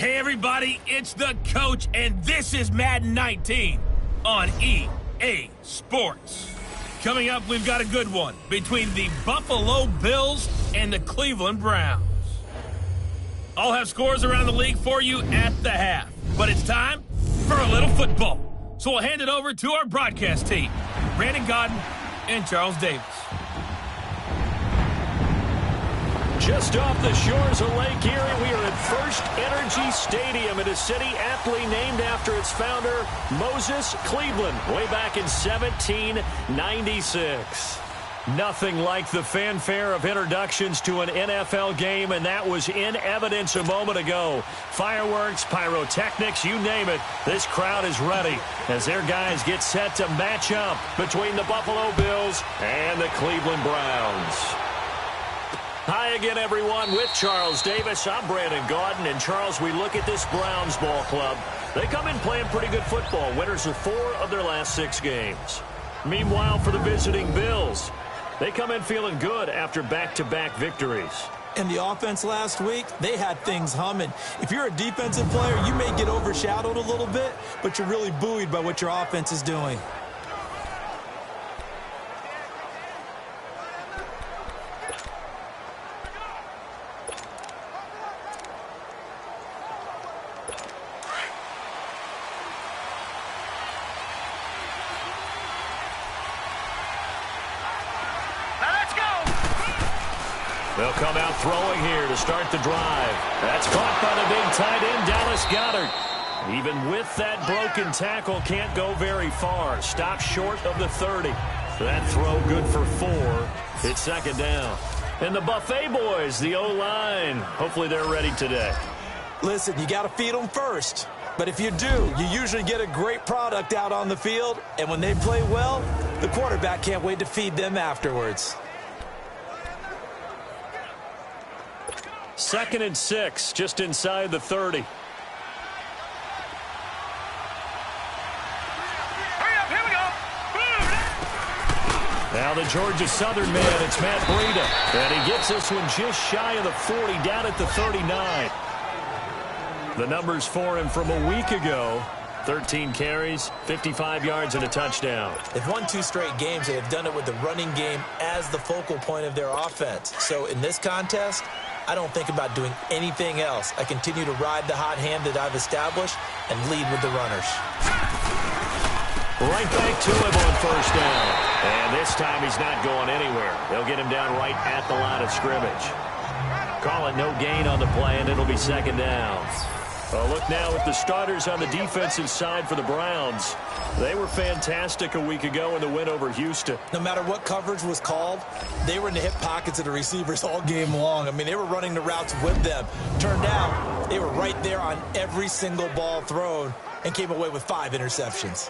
Hey everybody, it's the coach, and this is Madden 19 on EA Sports. Coming up, we've got a good one between the Buffalo Bills and the Cleveland Browns. I'll have scores around the league for you at the half, but it's time for a little football. So we'll hand it over to our broadcast team, Brandon Godden and Charles Davis. Just off the shores of Lake Erie, we are at First Energy Stadium in a city aptly named after its founder, Moses Cleveland, way back in 1796. Nothing like the fanfare of introductions to an NFL game, and that was in evidence a moment ago. Fireworks, pyrotechnics, you name it, this crowd is ready as their guys get set to match up between the Buffalo Bills and the Cleveland Browns. Hi again, everyone. With Charles Davis, I'm Brandon Godden. And, Charles, we look at this Browns ball club. They come in playing pretty good football. Winners of 4 of their last 6 games. Meanwhile, for the visiting Bills, they come in feeling good after back-to-back victories. And the offense last week, they had things humming. If you're a defensive player, you may get overshadowed a little bit, but you're really buoyed by what your offense is doing. They'll come out throwing here to start the drive. That's caught by the big tight end, Dallas Goedert. Even with that broken tackle, can't go very far. Stops short of the 30. That throw good for 4. It's second down. And the Buffet boys, the O-line, hopefully they're ready today. Listen, you got to feed them first. But if you do, you usually get a great product out on the field. And when they play well, the quarterback can't wait to feed them afterwards. 2nd and 6, just inside the 30. Now the Georgia Southern man, it's Matt Breida. And he gets this one just shy of the 40, down at the 39. The numbers for him from a week ago: 13 carries, 55 yards, and a touchdown. They've won 2 straight games, and they've done it with the running game as the focal point of their offense. So in this contest, I don't think about doing anything else. I continue to ride the hot hand that I've established and lead with the runners. Right back to him on first down. And this time he's not going anywhere. They'll get him down right at the line of scrimmage. Call it no gain on the play, and it'll be second down. A look now at the starters on the defensive side for the Browns. They were fantastic a week ago in the win over Houston. No matter what coverage was called, they were in the hip pockets of the receivers all game long. I mean, they were running the routes with them. Turned out, they were right there on every single ball thrown and came away with 5 interceptions.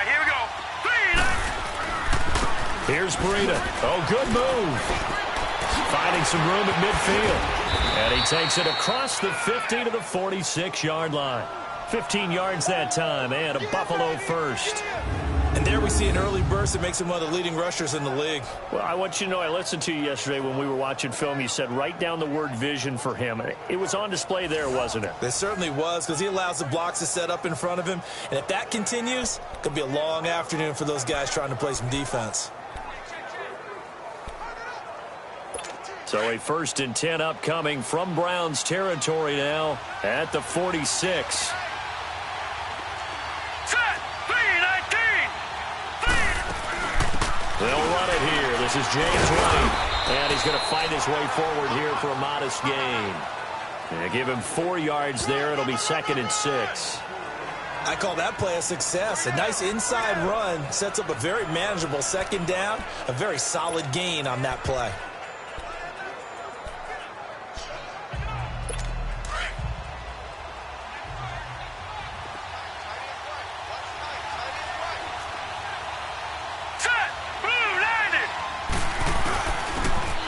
Here we go. Here's Breida. Oh, good move. Finding some room at midfield. And he takes it across the 50 to the 46-yard line. 15 yards that time, and a Buffalo first. And there we see an early burst that makes him one of the leading rushers in the league. Well, I want you to know, I listened to you yesterday when we were watching film. You said write down the word vision for him. It was on display there, wasn't it? It certainly was, because he allows the blocks to set up in front of him. And if that continues, it could be a long afternoon for those guys trying to play some defense. So a 1st and 10 upcoming from Browns territory now at the 46. They'll run it here. This is James White. And he's going to fight his way forward here for a modest gain. And give him 4 yards there. It'll be 2nd and 6. I call that play a success. A nice inside run sets up a very manageable 2nd down. A very solid gain on that play.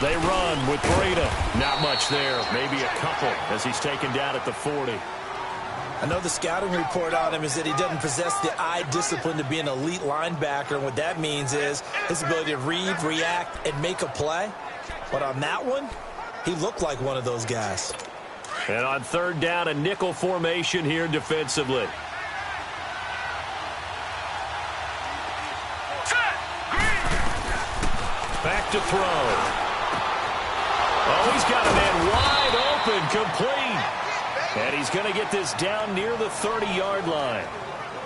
They run with Breida. Not much there. Maybe a couple as he's taken down at the 40. I know the scouting report on him is that he doesn't possess the eye discipline to be an elite linebacker, and what that means is his ability to read, react, and make a play. But on that one, he looked like one of those guys. And on third down, a nickel formation here defensively. Back to throw. Oh, he's got a man wide open, complete. And he's going to get this down near the 30-yard line.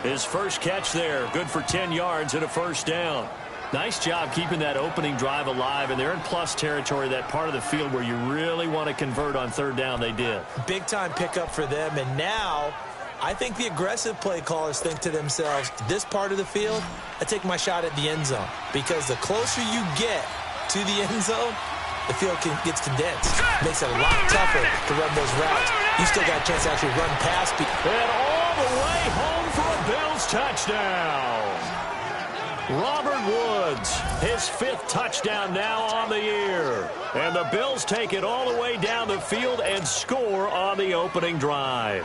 His first catch there, good for 10 yards and a first down. Nice job keeping that opening drive alive, and they're in plus territory, that part of the field where you really want to convert on third down. They did. Big-time pickup for them, and now I think the aggressive play callers think to themselves, this part of the field, I take my shot at the end zone, because the closer you get to the end zone, the field gets condensed. Makes it a lot tougher to run those routes. You still got a chance to actually run past people. And all the way home for a Bills touchdown. Robert Woods, his 5th touchdown now on the year. And the Bills take it all the way down the field and score on the opening drive.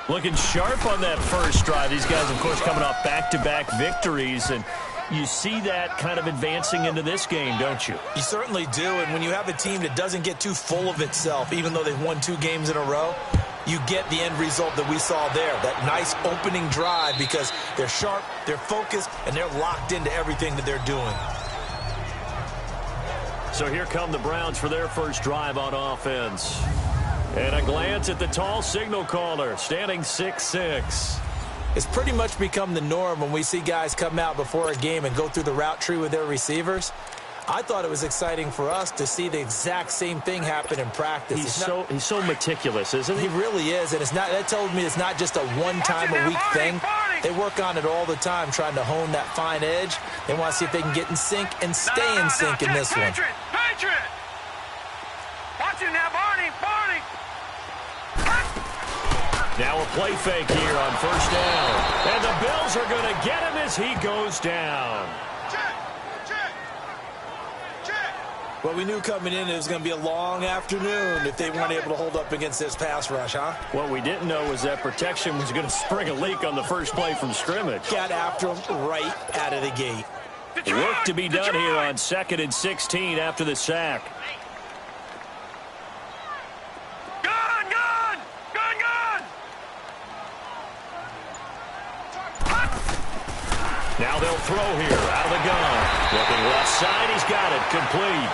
Looking sharp on that first drive. These guys, of course, coming off back-to-back victories, and you see that kind of advancing into this game, don't you? You certainly do, and when you have a team that doesn't get too full of itself, even though they've won 2 games in a row, you get the end result that we saw there, that nice opening drive, because they're sharp, they're focused, and they're locked into everything that they're doing. So here come the Browns for their first drive on offense. And a glance at the tall signal caller, standing 6'6". It's pretty much become the norm when we see guys come out before a game and go through the route tree with their receivers. I thought it was exciting for us to see the exact same thing happen in practice. He's so meticulous, isn't he? He really is, and that tells me it's not just a one-time-a-week thing. They work on it all the time, trying to hone that fine edge. They want to see if they can get in sync and stay in sync in this one. Patriot! Watch him now, Barney! Now a play fake here on first down. And the Bills are going to get him as he goes down. Well, we knew coming in it was going to be a long afternoon if they weren't able to hold up against this pass rush, huh? What we didn't know was that protection was going to spring a leak on the first play from scrimmage. Got after him right out of the gate. Work to be done here on 2nd and 16 after the sack. Now they'll throw here out of the gun. Looking left side, he's got it, complete.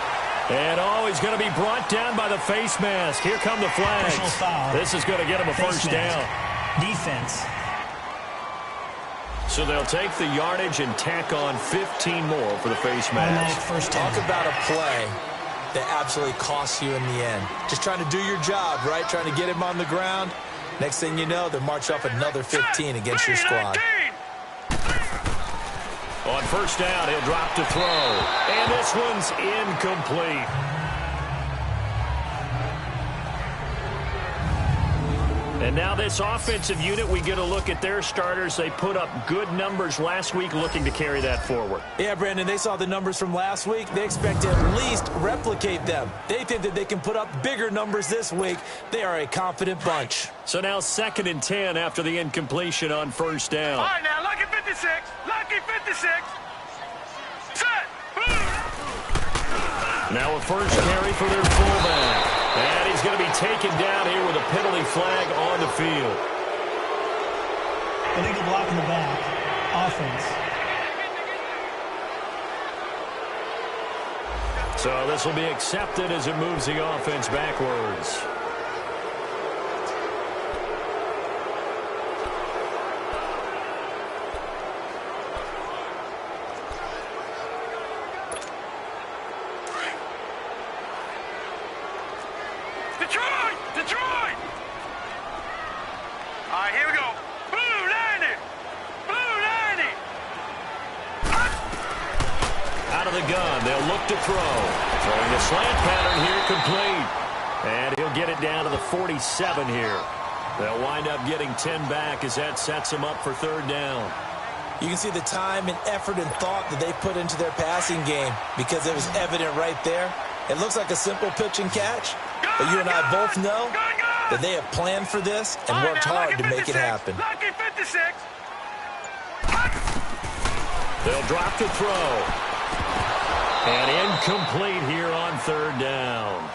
And he's going to be brought down by the face mask. Here come the flags. This is going to get him a first down. Defense. So they'll take the yardage and tack on 15 more for the face mask. Talk about a play that absolutely costs you in the end. Just trying to do your job, right? Trying to get him on the ground. Next thing you know, they'll march off another 15 against your squad. On first down, he'll drop to throw. And this one's incomplete. And now this offensive unit, we get a look at their starters. They put up good numbers last week, looking to carry that forward. Yeah, Brandon, they saw the numbers from last week. They expect to at least replicate them. They think that they can put up bigger numbers this week. They are a confident bunch. So now 2nd and 10 after the incompletion on first down. All right, now, lucky 56. Lucky 56. Set. Now a first carry for their fullback. And he's going to be taken down here with a penalty flag on the field. Illegal block in the back. Offense. So this will be accepted as it moves the offense backwards. Detroit! All right, here we go. Blue 90! Blue 90! Out of the gun, they'll look to throw. Throwing the slant pattern here, complete. And he'll get it down to the 47 here. They'll wind up getting 10 back as that sets them up for third down. You can see the time and effort and thought that they put into their passing game because it was evident right there. It looks like a simple pitch and catch, but you and I both know that they have planned for this and worked hard to make it happen. Lucky 56. They'll drop the throw. And incomplete here on third down.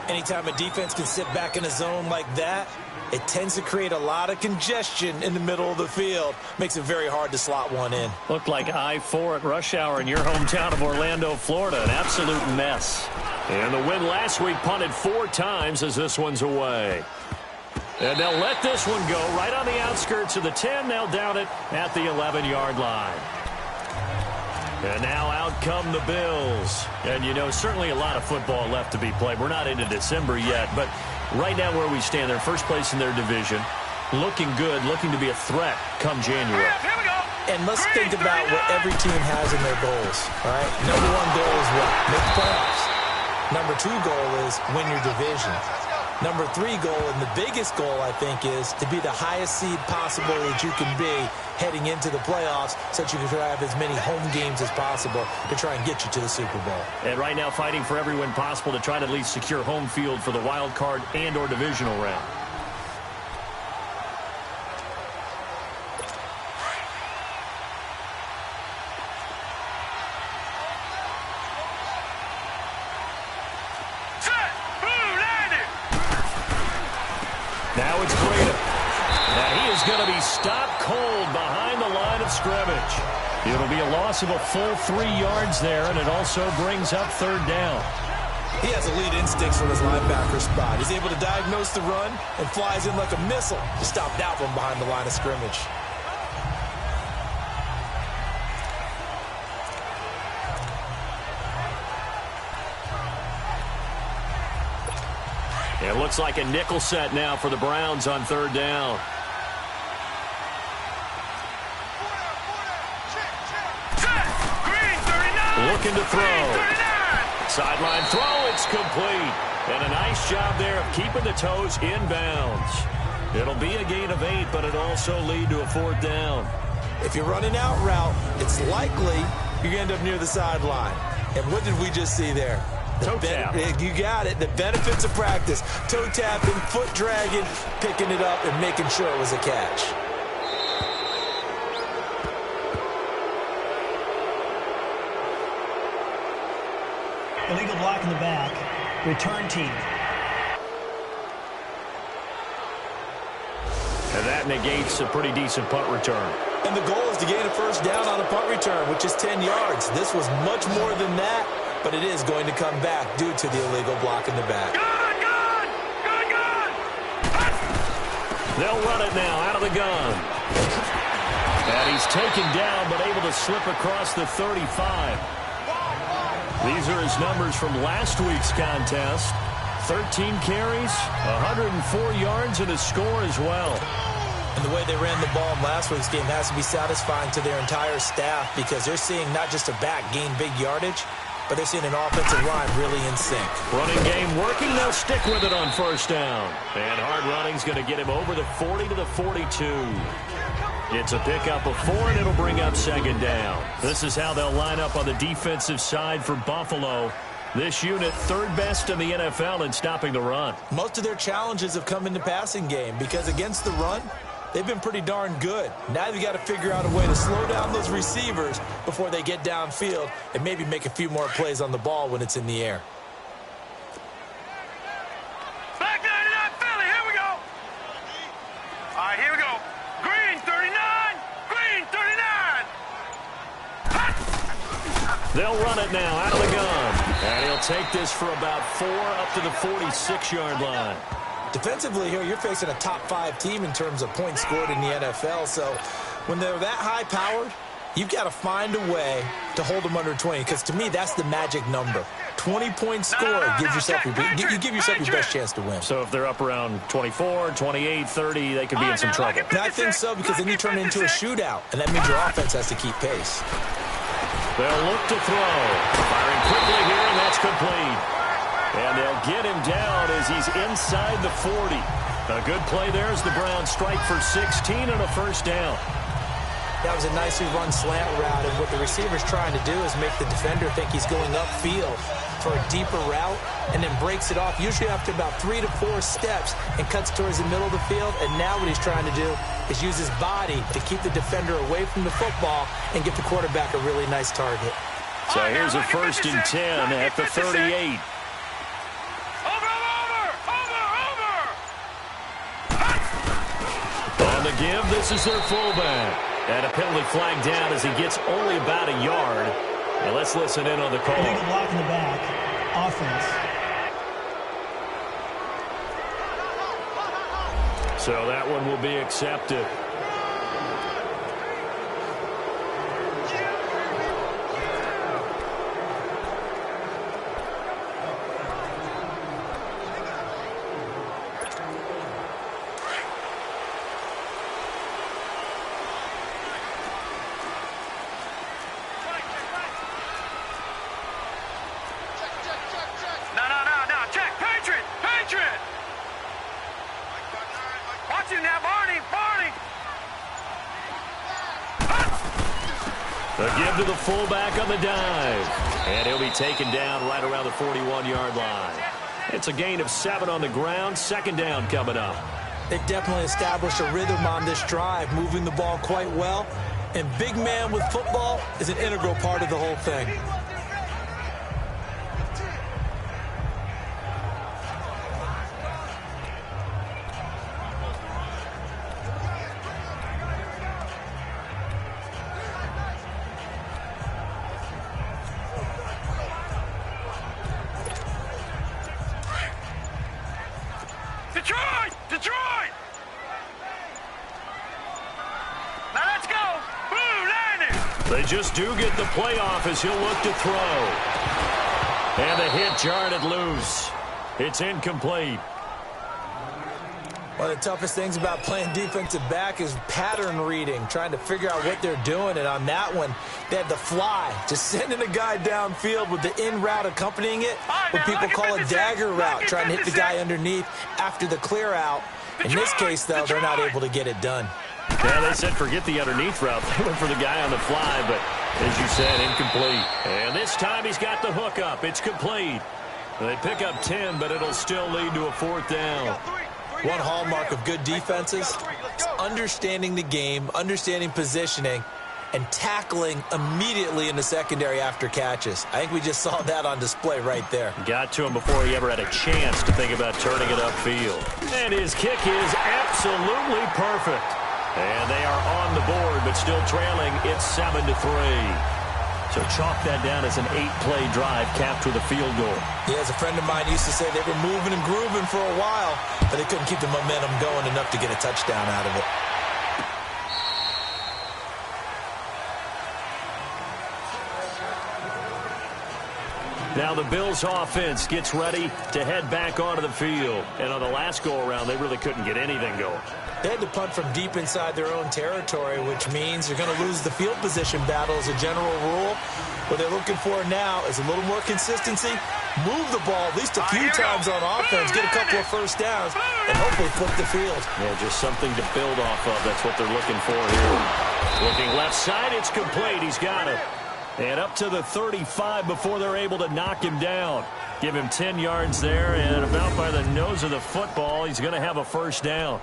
Anytime a defense can sit back in a zone like that, it tends to create a lot of congestion in the middle of the field. Makes it very hard to slot one in. Looked like I-4 at rush hour in your hometown of Orlando, Florida. An absolute mess. And the win last week punted 4 times as this one's away. And they'll let this one go right on the outskirts of the 10. They'll down it at the 11-yard line. And now out come the Bills. And, you know, certainly a lot of football left to be played. We're not into December yet, but right now where we stand, they're first place in their division. Looking good, looking to be a threat come January. Here we go. And let's think about what every team has in their goals, all right? Number 1 goal is what? Make the playoffs. Number 2 goal is win your division. Number 3 goal, and the biggest goal, I think, is to be the highest seed possible that you can be heading into the playoffs so that you can have as many home games as possible to try and get you to the Super Bowl. And right now fighting for every win possible to try to at least secure home field for the wild card and or divisional round. Now it's Breda. Now he is going to be stopped cold behind the line of scrimmage. It'll be a loss of a full 3 yards there, and it also brings up third down. He has elite instincts from his linebacker spot. He's able to diagnose the run and flies in like a missile to stop that one behind the line of scrimmage. It looks like a nickel set now for the Browns on third down. Looking to throw. Sideline throw, it's complete. And a nice job there of keeping the toes inbounds. It'll be a gain of 8, but it'll also lead to a 4th down. If you're running out route, it's likely you end up near the sideline. And what did we just see there? Toe tap. You got it. The benefits of practice. Toe tapping, foot dragging, picking it up, and making sure it was a catch. Illegal block in the back. Return team. And that negates a pretty decent punt return. And the goal is to gain a first down on a punt return, which is 10 yards. This was much more than that, but it is going to come back due to the illegal block in the back. Good. They'll run it now out of the gun. And he's taken down, but able to slip across the 35. These are his numbers from last week's contest. 13 carries, 104 yards, and a score as well. And the way they ran the ball in last week's game has to be satisfying to their entire staff because they're seeing not just a back gain big yardage, but they're seeing an offensive line really in sync. Running game working. They'll stick with it on first down. And hard running's going to get him over the 40 to the 42. It's a pickup of 4, and it'll bring up second down. This is how they'll line up on the defensive side for Buffalo. This unit, 3rd best in the NFL in stopping the run. Most of their challenges have come in the passing game because against the run, they've been pretty darn good. Now they've got to figure out a way to slow down those receivers before they get downfield and maybe make a few more plays on the ball when it's in the air. Back 99 Philly, here we go. All right, here we go. Green 39. They'll run it now out of the gun. And he'll take this for about 4 up to the 46-yard line. Defensively here, you're facing a top 5 team in terms of points scored in the NFL. So when they're that high-powered, you've got to find a way to hold them under 20. Because to me, that's the magic number. 20-point score gives yourself you give yourself your best chance to win. So if they're up around 24, 28, 30, they could be in some trouble. And I think so because then you turn it into a shootout. And that means your offense has to keep pace. They'll look to throw. Firing quickly here, and that's complete. And they'll get him down as he's inside the 40. A good play there as the Browns strike for 16 and a first down. That was a nicely run slant route, and what the receiver's trying to do is make the defender think he's going upfield for a deeper route, and then breaks it off, usually after about 3 to 4 steps, and cuts towards the middle of the field. And now what he's trying to do is use his body to keep the defender away from the football and get the quarterback a really nice target. So here's a 1st and 10 at the 38. On the give, this is their fullback. And a penalty flag down as he gets only about a yard. And let's listen in on the call. Illegal block in the back. Offense. So that one will be accepted. The give to the fullback on the dive. And he'll be taken down right around the 41-yard line. It's a gain of 7 on the ground. 2nd down coming up. They definitely established a rhythm on this drive, moving the ball quite well. And big man with football is an integral part of the whole thing. Detroit! Now let's go! Blue landing! They just do get the playoff as he'll look to throw. And the hit jarred it loose. It's incomplete. One of the toughest things about playing defensive back is pattern reading, trying to figure out what they're doing. And on that one, they had the fly, just sending a guy downfield with the in route accompanying it, what people call a dagger route, trying to hit the guy underneath after the clear out. In this case, though, they're not able to get it done. Yeah, they said forget the underneath route. They went for the guy on the fly, but as you said, incomplete. And this time he's got the hook up. It's complete. They pick up 10, but it'll still lead to a 4th down. One hallmark of good defenses is understanding the game, understanding positioning, and tackling immediately in the secondary after catches. I think we just saw that on display right there. Got to him before he ever had a chance to think about turning it upfield. And his kick is absolutely perfect. And they are on the board, but still trailing. It's 7-3. So chalk that down as an 8-play drive capped with a field goal. Yeah, as a friend of mine used to say, they were moving and grooving for a while, but they couldn't keep the momentum going enough to get a touchdown out of it. Now the Bills offense gets ready to head back onto the field. And on the last go-around, they really couldn't get anything going. They had to punt from deep inside their own territory, which means they're going to lose the field position battle as a general rule. What they're looking for now is a little more consistency, move the ball at least a few times on offense, get a couple of 1st downs, and hopefully flip the field. Yeah, just something to build off of. That's what they're looking for here. Looking left side, it's complete. He's got it. And up to the 35 before they're able to knock him down. Give him 10 yards there, and about by the nose of the football, he's going to have a 1st down.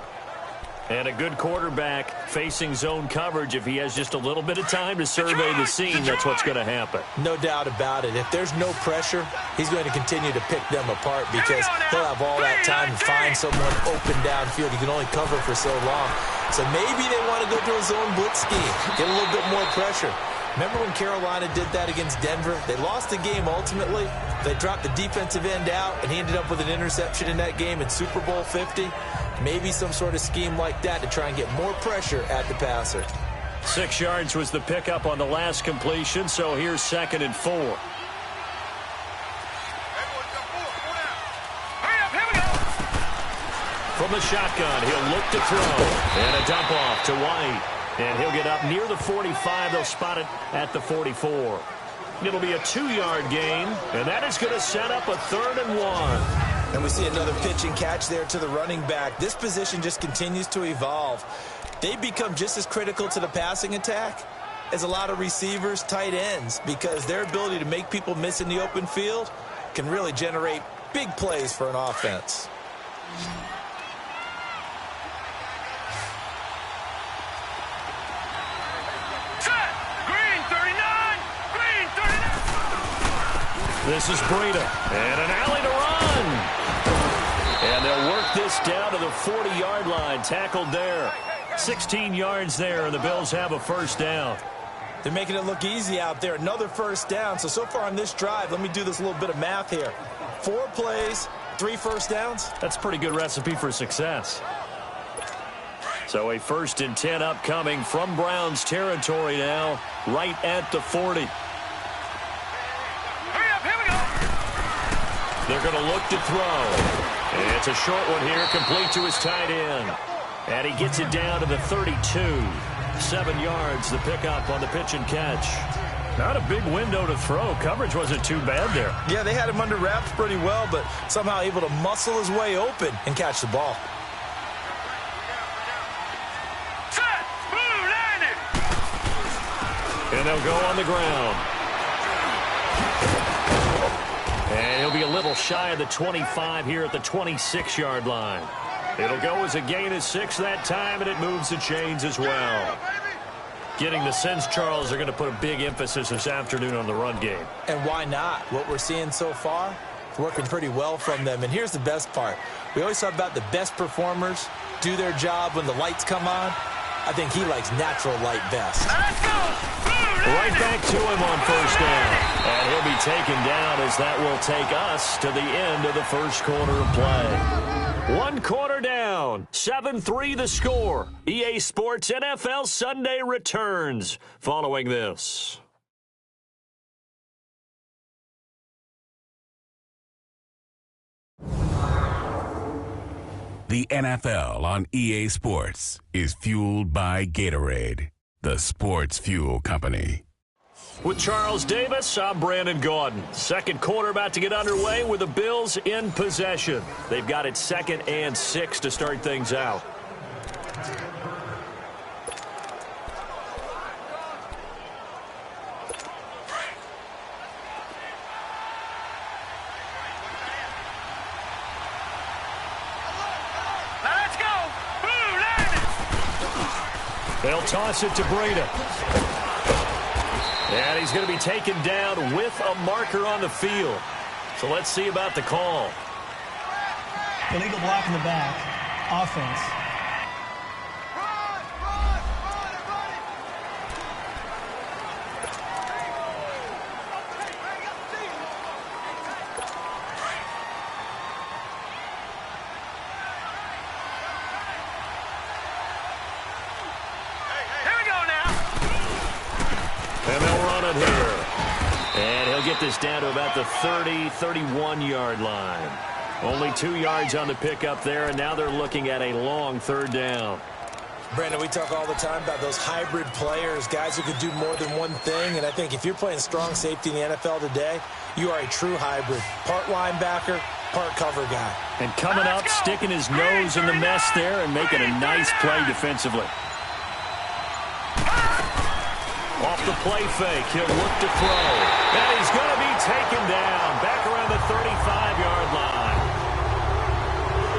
And a good quarterback facing zone coverage. If he has just a little bit of time to survey the scene, that's what's going to happen. No doubt about it. If there's no pressure, he's going to continue to pick them apart because he'll have all that time to find someone open downfield. He can only cover for so long. So maybe they want to go to a zone blitz scheme, get a little bit more pressure. Remember when Carolina did that against Denver? They lost the game ultimately. They dropped the defensive end out, and he ended up with an interception in that game in Super Bowl 50. Maybe some sort of scheme like that to try and get more pressure at the passer. 6 yards was the pickup on the last completion, so here's 2nd and 4. From the shotgun, he'll look to throw. And a dump off to White. And he'll get up near the 45. They'll spot it at the 44. It'll be a 2-yard gain, and that is going to set up a 3rd and 1. And we see another pitch and catch there to the running back. This position just continues to evolve. they become just as critical to the passing attack as a lot of receivers, tight ends, because their ability to make people miss in the open field can really generate big plays for an offense. This is Breida, and an alley to run. And they'll work this down to the 40-yard line, tackled there. 16 yards there, and the Bills have a first down. They're making it look easy out there. Another first down. So far on this drive, let me do this little bit of math here. 4 plays, 3 first downs. That's a pretty good recipe for success. So a 1st and 10 upcoming from Browns territory now, right at the 40. They're going to look to throw. It's a short one here, complete to his tight end. And he gets it down to the 32. 7 yards, the pickup on the pitch and catch. Not a big window to throw. Coverage wasn't too bad there. Yeah, they had him under wraps pretty well, but somehow able to muscle his way open and catch the ball. And they'll go on the ground. And he'll be a little shy of the 25 here at the 26-yard line. It'll go as a gain of 6 that time, and it moves the chains as well. Getting the sense, Charles, they're going to put a big emphasis this afternoon on the run game. And why not? What we're seeing so far, it's working pretty well from them. And here's the best part. We always talk about the best performers do their job when the lights come on. I think he likes natural light best. Right back to him on first down. And he'll be taken down as that will take us to the end of the first quarter of play. 1 quarter down. 7-3 the score. EA Sports NFL Sunday returns following this. The NFL on EA Sports is fueled by Gatorade, the sports fuel company. With Charles Davis, I'm Brandon Gaudin. Second quarter about to get underway with the Bills in possession. They've got it 2nd and 6 to start things out. They'll toss it to Breida. And he's going to be taken down with a marker on the field. So let's see about the call. Illegal block in the back. Offense. Get this down to about the 30, 31-yard line. Only 2 yards on the pickup there, and now they're looking at a long 3rd down. Brandon, we talk all the time about those hybrid players, guys who could do more than one thing, and I think if you're playing strong safety in the NFL today, you are a true hybrid. Part linebacker, part cover guy. And coming up, sticking his nose in the mess there and making a nice play defensively. Off the play fake, he'll look to throw. And he's going to be taken down back around the 35-yard line.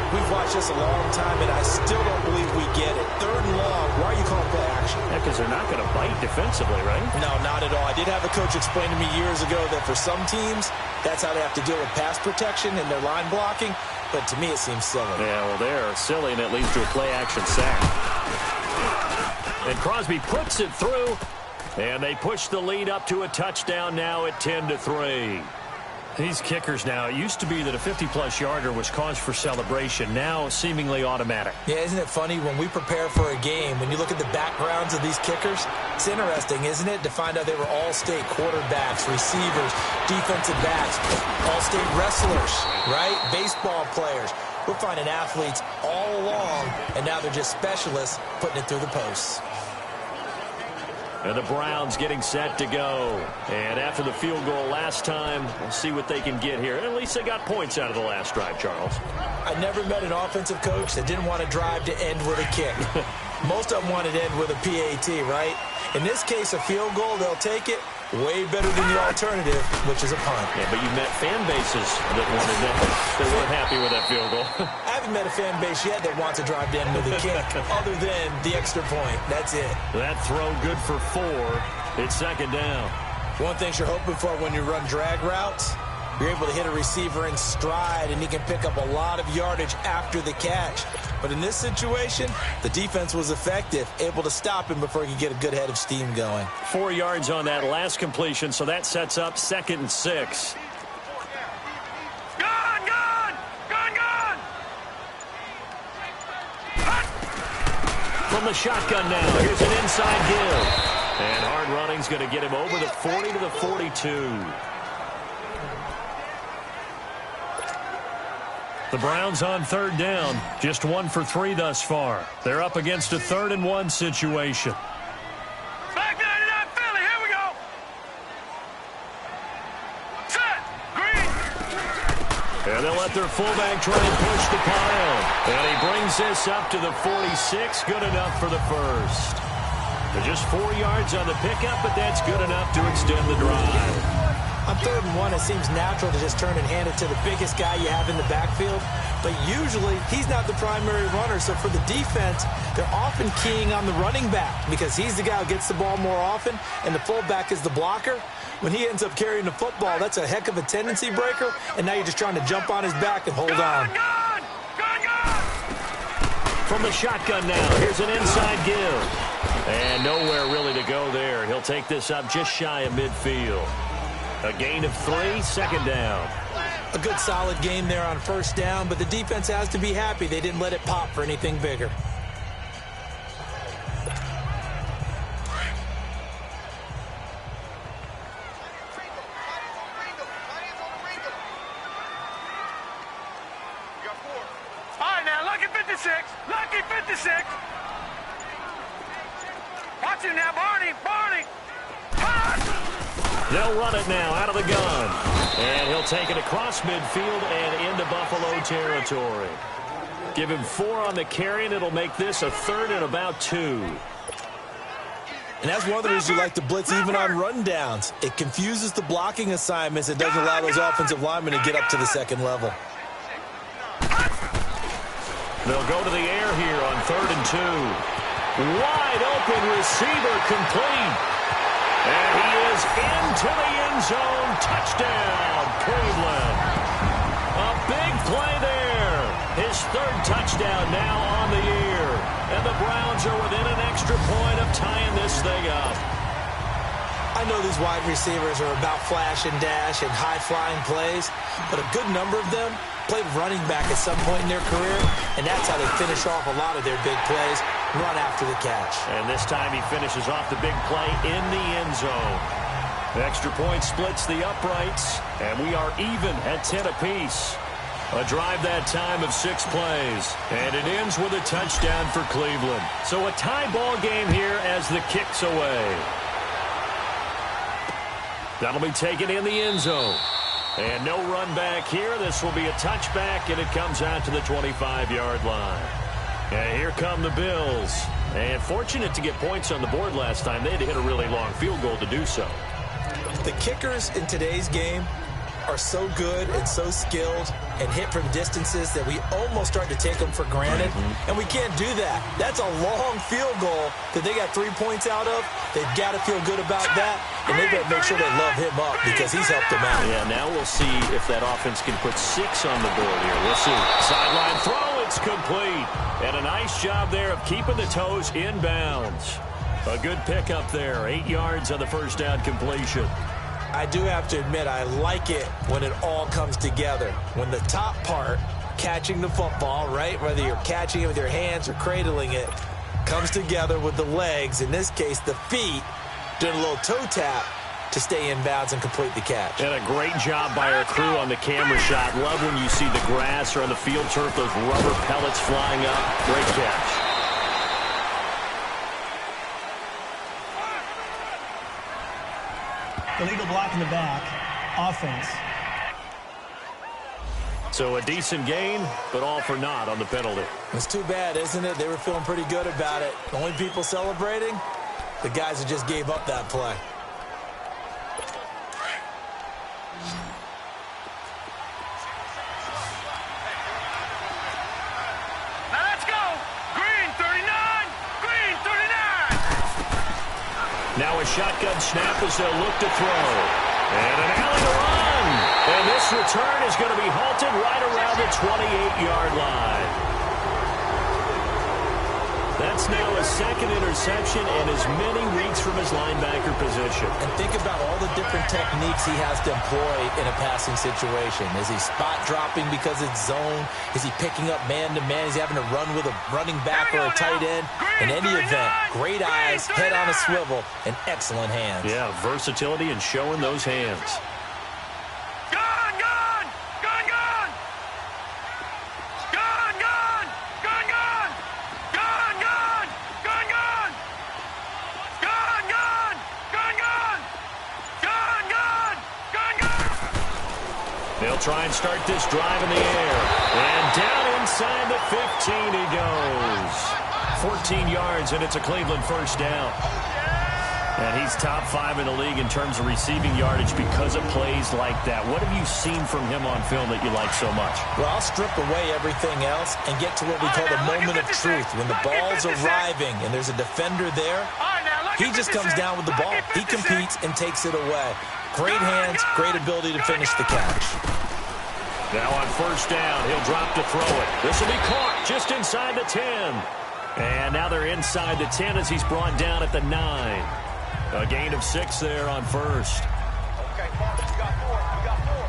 We've watched this a long time, and I still don't believe we get it. 3rd and long, why are you calling play action? Yeah, because they're not going to bite defensively, right? No, not at all. I did have a coach explain to me years ago that for some teams, that's how they have to deal with pass protection and their line blocking. But to me, it seems silly. Yeah, well, they're silly, and it leads to a play-action sack. And Crosby puts it through. And they push the lead up to a touchdown now at 10-3. These kickers now, it used to be that a 50-plus yarder was cause for celebration. Now seemingly automatic. Yeah, isn't it funny when we prepare for a game, when you look at the backgrounds of these kickers, it's interesting, isn't it, to find out they were all-state quarterbacks, receivers, defensive backs, all-state wrestlers, right? Baseball players. We're finding athletes all along, and now they're just specialists putting it through the posts. And the Browns getting set to go. And after the field goal last time, we'll see what they can get here. At least they got points out of the last drive, Charles. I never met an offensive coach that didn't want to drive to end with a kick. Most of them want it end with a PAT, right? In this case, a field goal, they'll take it. Way better than the alternative, which is a punt. Yeah, but you met fan bases that wanted that. They weren't happy with that field goal. I haven't met a fan base yet that wants to drive down with a kick other than the extra point. That's it. That throw good for 4. It's second down. One thing you're hoping for when you run drag routes, you're able to hit a receiver in stride, and he can pick up a lot of yardage after the catch. But in this situation, the defense was effective, able to stop him before he could get a good head of steam going. 4 yards on that last completion, so that sets up 2nd and 6. From the shotgun now, here's an inside give. And hard running's going to get him over the 40 to the 42. The Browns on 3rd down, just 1 for 3 thus far. They're up against a 3rd and 1 situation. Back 99 Philly, here we go. Set, green. And they'll let their fullback try and push the pile. And he brings this up to the 46, good enough for the first. They're just 4 yards on the pickup, but that's good enough to extend the drive. On 3rd and 1, it seems natural to just turn and hand it to the biggest guy you have in the backfield. But usually, he's not the primary runner. So for the defense, they're often keying on the running back because he's the guy who gets the ball more often, and the fullback is the blocker. When he ends up carrying the football, that's a heck of a tendency breaker, and now you're just trying to jump on his back and hold on. From the shotgun now, here's an inside give. And nowhere really to go there. He'll take this up just shy of midfield. A gain of 3, 2nd down. A good solid game there on 1st down, but the defense has to be happy they didn't let it pop for anything bigger. All right, now, lucky 56. Lucky 56. Watch him now, Barney. They'll run it now out of the gun. And he'll take it across midfield and into Buffalo territory. Give him 4 on the carry, and it'll make this a 3rd and about 2. And that's one of the reasons you like to blitz even on rundowns. It confuses the blocking assignments. It doesn't allow those offensive linemen to get up to the 2nd level. They'll go to the air here on 3rd and 2. Wide open receiver complete. And he is into the end zone. Touchdown, Cleveland. A big play there. His 3rd touchdown now on the year. And the Browns are within an extra point of tying this thing up. I know these wide receivers are about flash and dash and high-flying plays, but a good number of them played running back at some point in their career, and that's how they finish off a lot of their big plays, run after the catch. And this time he finishes off the big play in the end zone. The extra point splits the uprights, and we are even at 10 apiece. A drive that time of 6 plays, and it ends with a touchdown for Cleveland. So a tie ball game here as the kick's away. That'll be taken in the end zone. And no run back here. This will be a touchback, and it comes out to the 25-yard line. And here come the Bills. And fortunate to get points on the board last time. They had to hit a really long field goal to do so. The kickers in today's game are so good and so skilled and hit from distances that we almost start to take them for granted. And we can't do that. That's a long field goal that they got 3 points out of. They've got to feel good about that, and they've got to make sure they love him up because he's helped them out. Yeah, now we'll see if that offense can put 6 on the board here. We'll see. Sideline throw, it's complete. And a nice job there of keeping the toes in bounds. A good pickup there, 8 yards on the first down completion. I do have to admit, I like it when it all comes together. When the top part, catching the football, right, whether you're catching it with your hands or cradling it, comes together with the legs, in this case the feet, doing a little toe tap to stay in bounds and complete the catch. And a great job by our crew on the camera shot. Love when you see the grass or on the field turf, those rubber pellets flying up. Great catch. Illegal block in the back. Offense. So a decent gain, but all for naught on the penalty. It's too bad, isn't it? They were feeling pretty good about it. The only people celebrating, the guys who just gave up that play. Now let's go. Green 39. Green 39. Now a shotgun snap as they'll look to throw. And an alley to run. And this return is going to be halted right around the 28-yard line. That's now a second interception and as many weeks from his linebacker position. And think about all the different techniques he has to employ in a passing situation. Is he spot dropping because it's zone? Is he picking up man-to-man? Is he having to run with a running back or a tight end? In any event, great eyes, head on a swivel, and excellent hands. Yeah, versatility and showing those hands. They'll try and start this drive in the air. And down inside the 15 he goes. 14 yards, and it's a Cleveland first down. And he's top 5 in the league in terms of receiving yardage because of plays like that. What have you seen from him on film that you like so much? Well, I'll strip away everything else and get to what we call the moment of truth. When the ball's arriving and there's a defender there, he just comes down with the ball. He competes and takes it away. Great hands, great ability to finish the catch. Now on first down, he'll drop to throw it. This will be caught just inside the 10. And now they're inside the 10 as he's brought down at the 9. A gain of 6 there on first.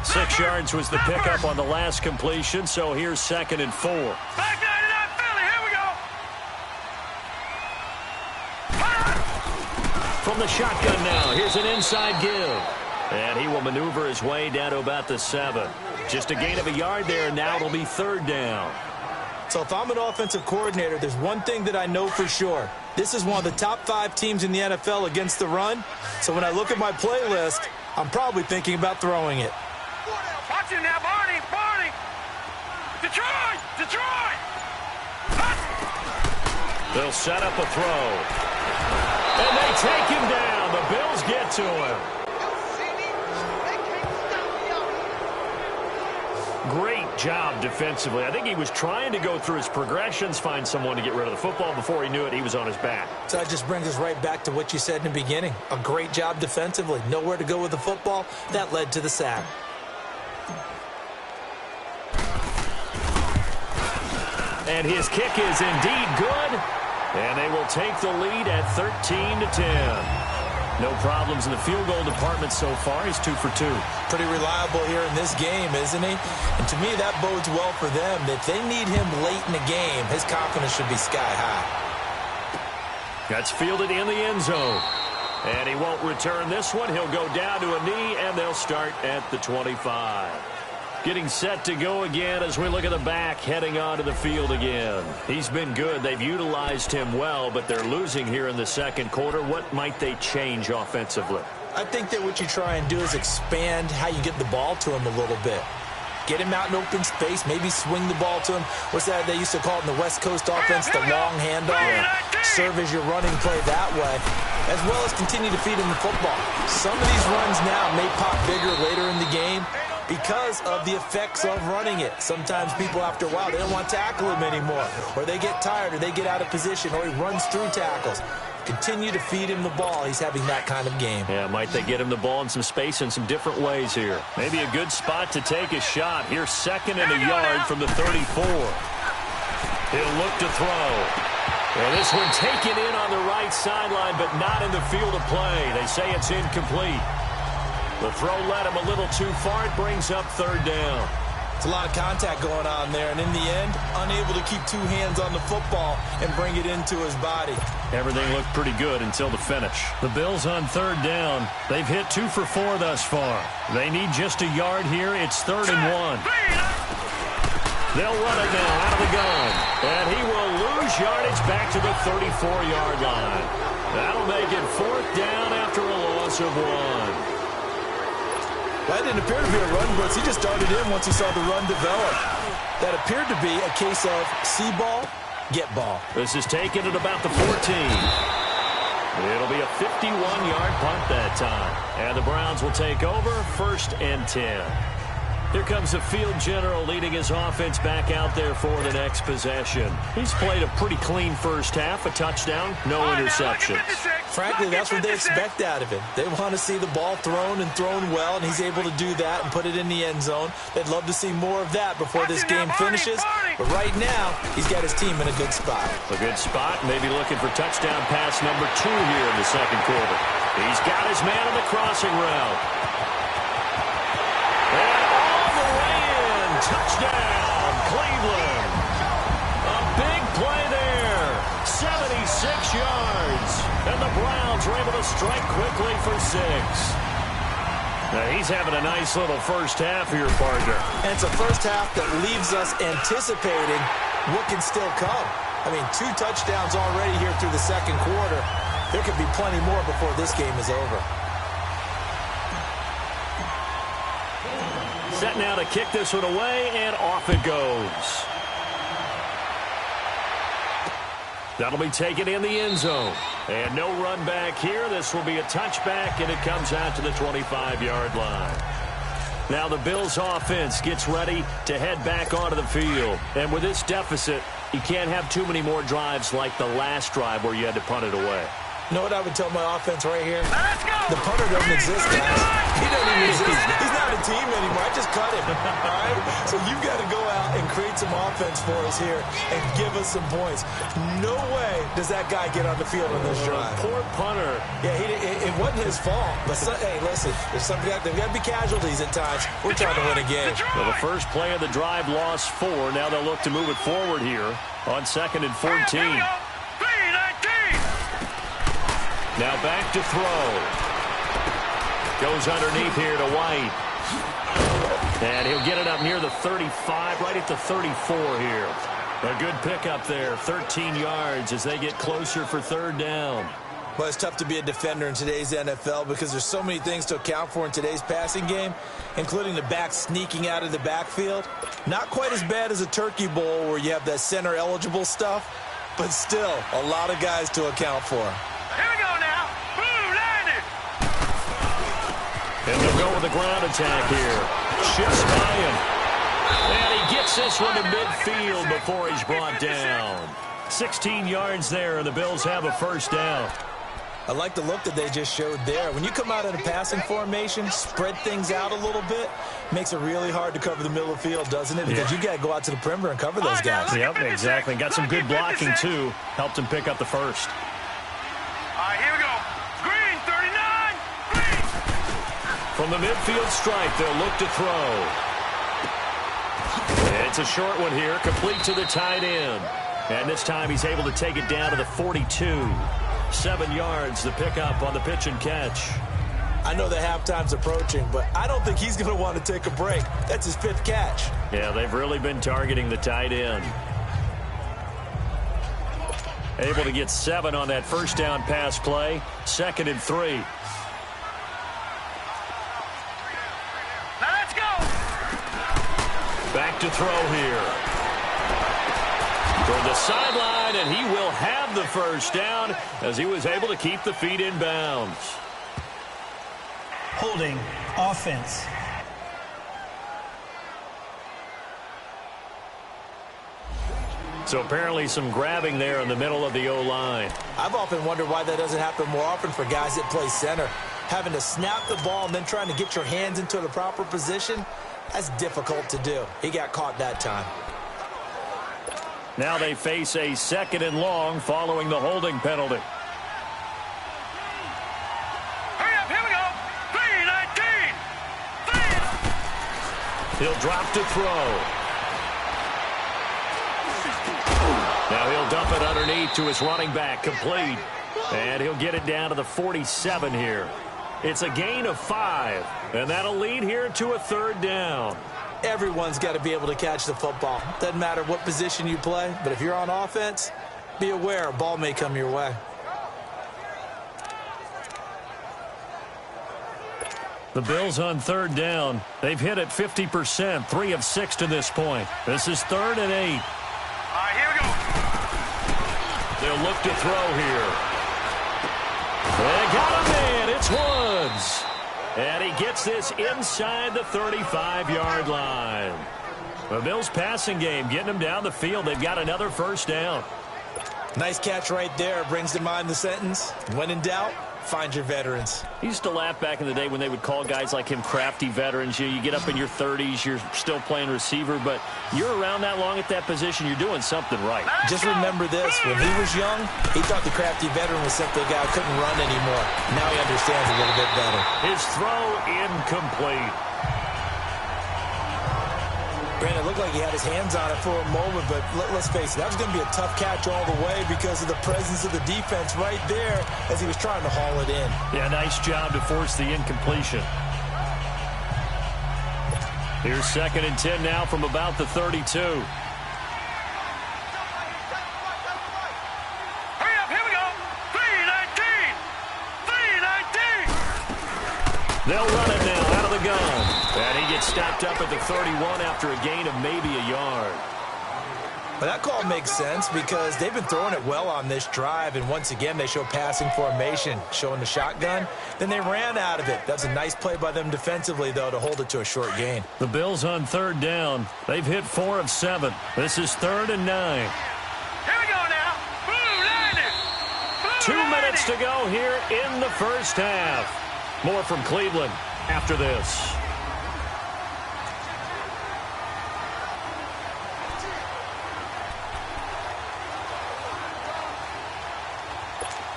6 yards was the pickup on the last completion, so here's 2nd and 4. Back 99 Philly, here we go. From the shotgun now, here's an inside give. And he will maneuver his way down to about the 7. Just a gain of a yard there, and now it'll be 3rd down. So if I'm an offensive coordinator, there's one thing that I know for sure. This is one of the top 5 teams in the NFL against the run. So when I look at my playlist, I'm probably thinking about throwing it. Watch it now, Barney. Barney. Detroit. Detroit. They'll set up a throw. And they take him down. The Bills get to him. Great job defensively. I think he was trying to go through his progressions, find someone to get rid of the football. Before he knew it, he was on his back. So that just brings us right back to what you said in the beginning. A great job defensively. Nowhere to go with the football. That led to the sack. And his kick is indeed good. And they will take the lead at 13-10. No problems in the field goal department so far. He's 2 for 2. Pretty reliable here in this game, isn't he? And to me, that bodes well for them. If they need him late in the game, his confidence should be sky high. That's fielded in the end zone. And he won't return this one. He'll go down to a knee, and they'll start at the 25. Getting set to go again as we look at the back, heading onto the field again. He's been good. They've utilized him well, but they're losing here in the second quarter. What might they change offensively? I think that what you try and do is expand how you get the ball to him a little bit. Get him out in open space, maybe swing the ball to him. What's that they used to call it in the West Coast offense, the long handoff? Serve as your running play that way, as well as continue to feed him the football. Some of these runs now may pop bigger later in the game because of the effects of running it. Sometimes people, after a while, they don't want to tackle him anymore, or they get tired, or they get out of position, or he runs through tackles. Continue to feed him the ball. He's having that kind of game. Yeah, might they get him the ball in some space in some different ways here. Maybe a good spot to take a shot. Here's 2nd and a yard from the 34. He'll look to throw. Well, this one taken in on the right sideline, but not in the field of play. They say it's incomplete. The throw led him a little too far. It brings up 3rd down. It's a lot of contact going on there, and in the end, unable to keep 2 hands on the football and bring it into his body. Everything looked pretty good until the finish. The Bills on 3rd down. They've hit 2 for 4 thus far. They need just a yard here. It's 3rd and 1. They'll run it now out of the gun. And he will lose yardage back to the 34-yard line. That'll make it 4th down after a loss of 1. That didn't appear to be a run blitz. He just darted in once he saw the run develop. That appeared to be a case of see ball, get ball. This is taken at about the 14. It'll be a 51-yard punt that time. And the Browns will take over, 1st and 10. Here comes the field general leading his offense back out there for the next possession. He's played a pretty clean first half, a touchdown, no interceptions. Frankly, that's what they expect out of him. They want to see the ball thrown and thrown well, and he's able to do that and put it in the end zone. They'd love to see more of that before this game finishes. But right now, he's got his team in a good spot. A good spot, maybe looking for touchdown pass number 2 here in the second quarter. He's got his man on the crossing route. Touchdown, Cleveland. A big play there. 76 yards. And the Browns are able to strike quickly for 6. Now, he's having a nice little first half here, partner. And it's a first half that leaves us anticipating what can still come. I mean, 2 touchdowns already here through the second quarter. There could be plenty more before this game is over. Set now to kick this one away, and off it goes. That'll be taken in the end zone. And no run back here. This will be a touchback, and it comes out to the 25-yard line. Now the Bills' offense gets ready to head back onto the field. And with this deficit, you can't have too many more drives like the last drive where you had to punt it away. You know what I would tell my offense right here? Let's go. The punter doesn't exist, guys. He doesn't even exist. He's not a team anymore. I just cut him. All right? So you've got to go out and create some offense for us here and give us some points. No way does that guy get on the field on this drive. Poor punter. Yeah, it wasn't his fault. But, hey, listen, there's got to be casualties at times. We're trying to win a game. Well, the first play of the drive lost 4. Now they'll look to move it forward here on 2nd and 14. Now back to throw. Goes underneath here to White. And he'll get it up near the 35, right at the 34 here. A good pickup there, 13 yards as they get closer for 3rd down. Well, it's tough to be a defender in today's NFL because there's so many things to account for in today's passing game, including the back sneaking out of the backfield. Not quite as bad as a turkey bowl where you have that center-eligible stuff, but still a lot of guys to account for. Here we go now. Boom, landed. And they'll go with the ground attack here. Shifts by him. And he gets this one to midfield before he's brought down. 16 yards there, and the Bills have a 1st down. I like the look that they just showed there. When you come out in a passing formation, spread things out a little bit, makes it really hard to cover the middle of the field, doesn't it? Because you got to go out to the perimeter and cover those guys. Yep, exactly. Got some good blocking, too. Helped him pick up the 1st. All right, here we go. Green, 39. Green. From the midfield stripe, they'll look to throw. It's a short one here, complete to the tight end. And this time he's able to take it down to the 42. 7 yards, the pickup on the pitch and catch. I know the halftime's approaching, but I don't think he's going to want to take a break. That's his 5th catch. Yeah, they've really been targeting the tight end. Able to get 7 on that 1st down pass play. 2nd and 3. Now let's go. Back to throw here. Toward the sideline, and he will have the 1st down as he was able to keep the feet in bounds. Holding offense. So apparently some grabbing there in the middle of the O-line. I've often wondered why that doesn't happen more often for guys that play center. Having to snap the ball and then trying to get your hands into the proper position, that's difficult to do. He got caught that time. Now they face a 2nd and long following the holding penalty. Hurry up, here we go. 3-19. He'll drop to throw. Now he'll dump it underneath to his running back, complete. And he'll get it down to the 47 here. It's a gain of 5, and that'll lead here to a 3rd down. Everyone's got to be able to catch the football. Doesn't matter what position you play, but if you're on offense, be aware a ball may come your way. The Bills on third down. They've hit it 50%, 3 of 6 to this point. This is 3rd and 8. All right, here we go. They'll look to throw here. They got a man. It's Woods. And he gets this inside the 35-yard line. The Bills passing game getting them down the field. They've got another first down. Nice catch right there. Brings to mind the sentence, when in doubt, find your veterans. He used to laugh back in the day when they would call guys like him crafty veterans. You get up in your 30s, you're still playing receiver, but you're around that long at that position, you're doing something right. Just remember this. When he was young, he thought the crafty veteran was simply a guy who couldn't run anymore. Now he understands a little bit better. His throw incomplete. Granted, it looked like he had his hands on it for a moment, but let's face it, that was going to be a tough catch all the way because of the presence of the defense right there as he was trying to haul it in. Yeah, nice job to force the incompletion. Here's 2nd and 10 now from about the 32. Hurry up, here we go. 3-19. 3-19. They'll run it now out of the gun. And he gets stopped up at the 31 after a gain of maybe a yard. But that call makes sense because they've been throwing it well on this drive, and once again they show passing formation, showing the shotgun. Then they ran out of it. That's a nice play by them defensively, though, to hold it to a short gain. The Bills on third down. They've hit 4 of 7. This is 3rd and 9. Here we go now. Blue 90. Blue 2 90. minutes to go here in the first half. More from Cleveland after this.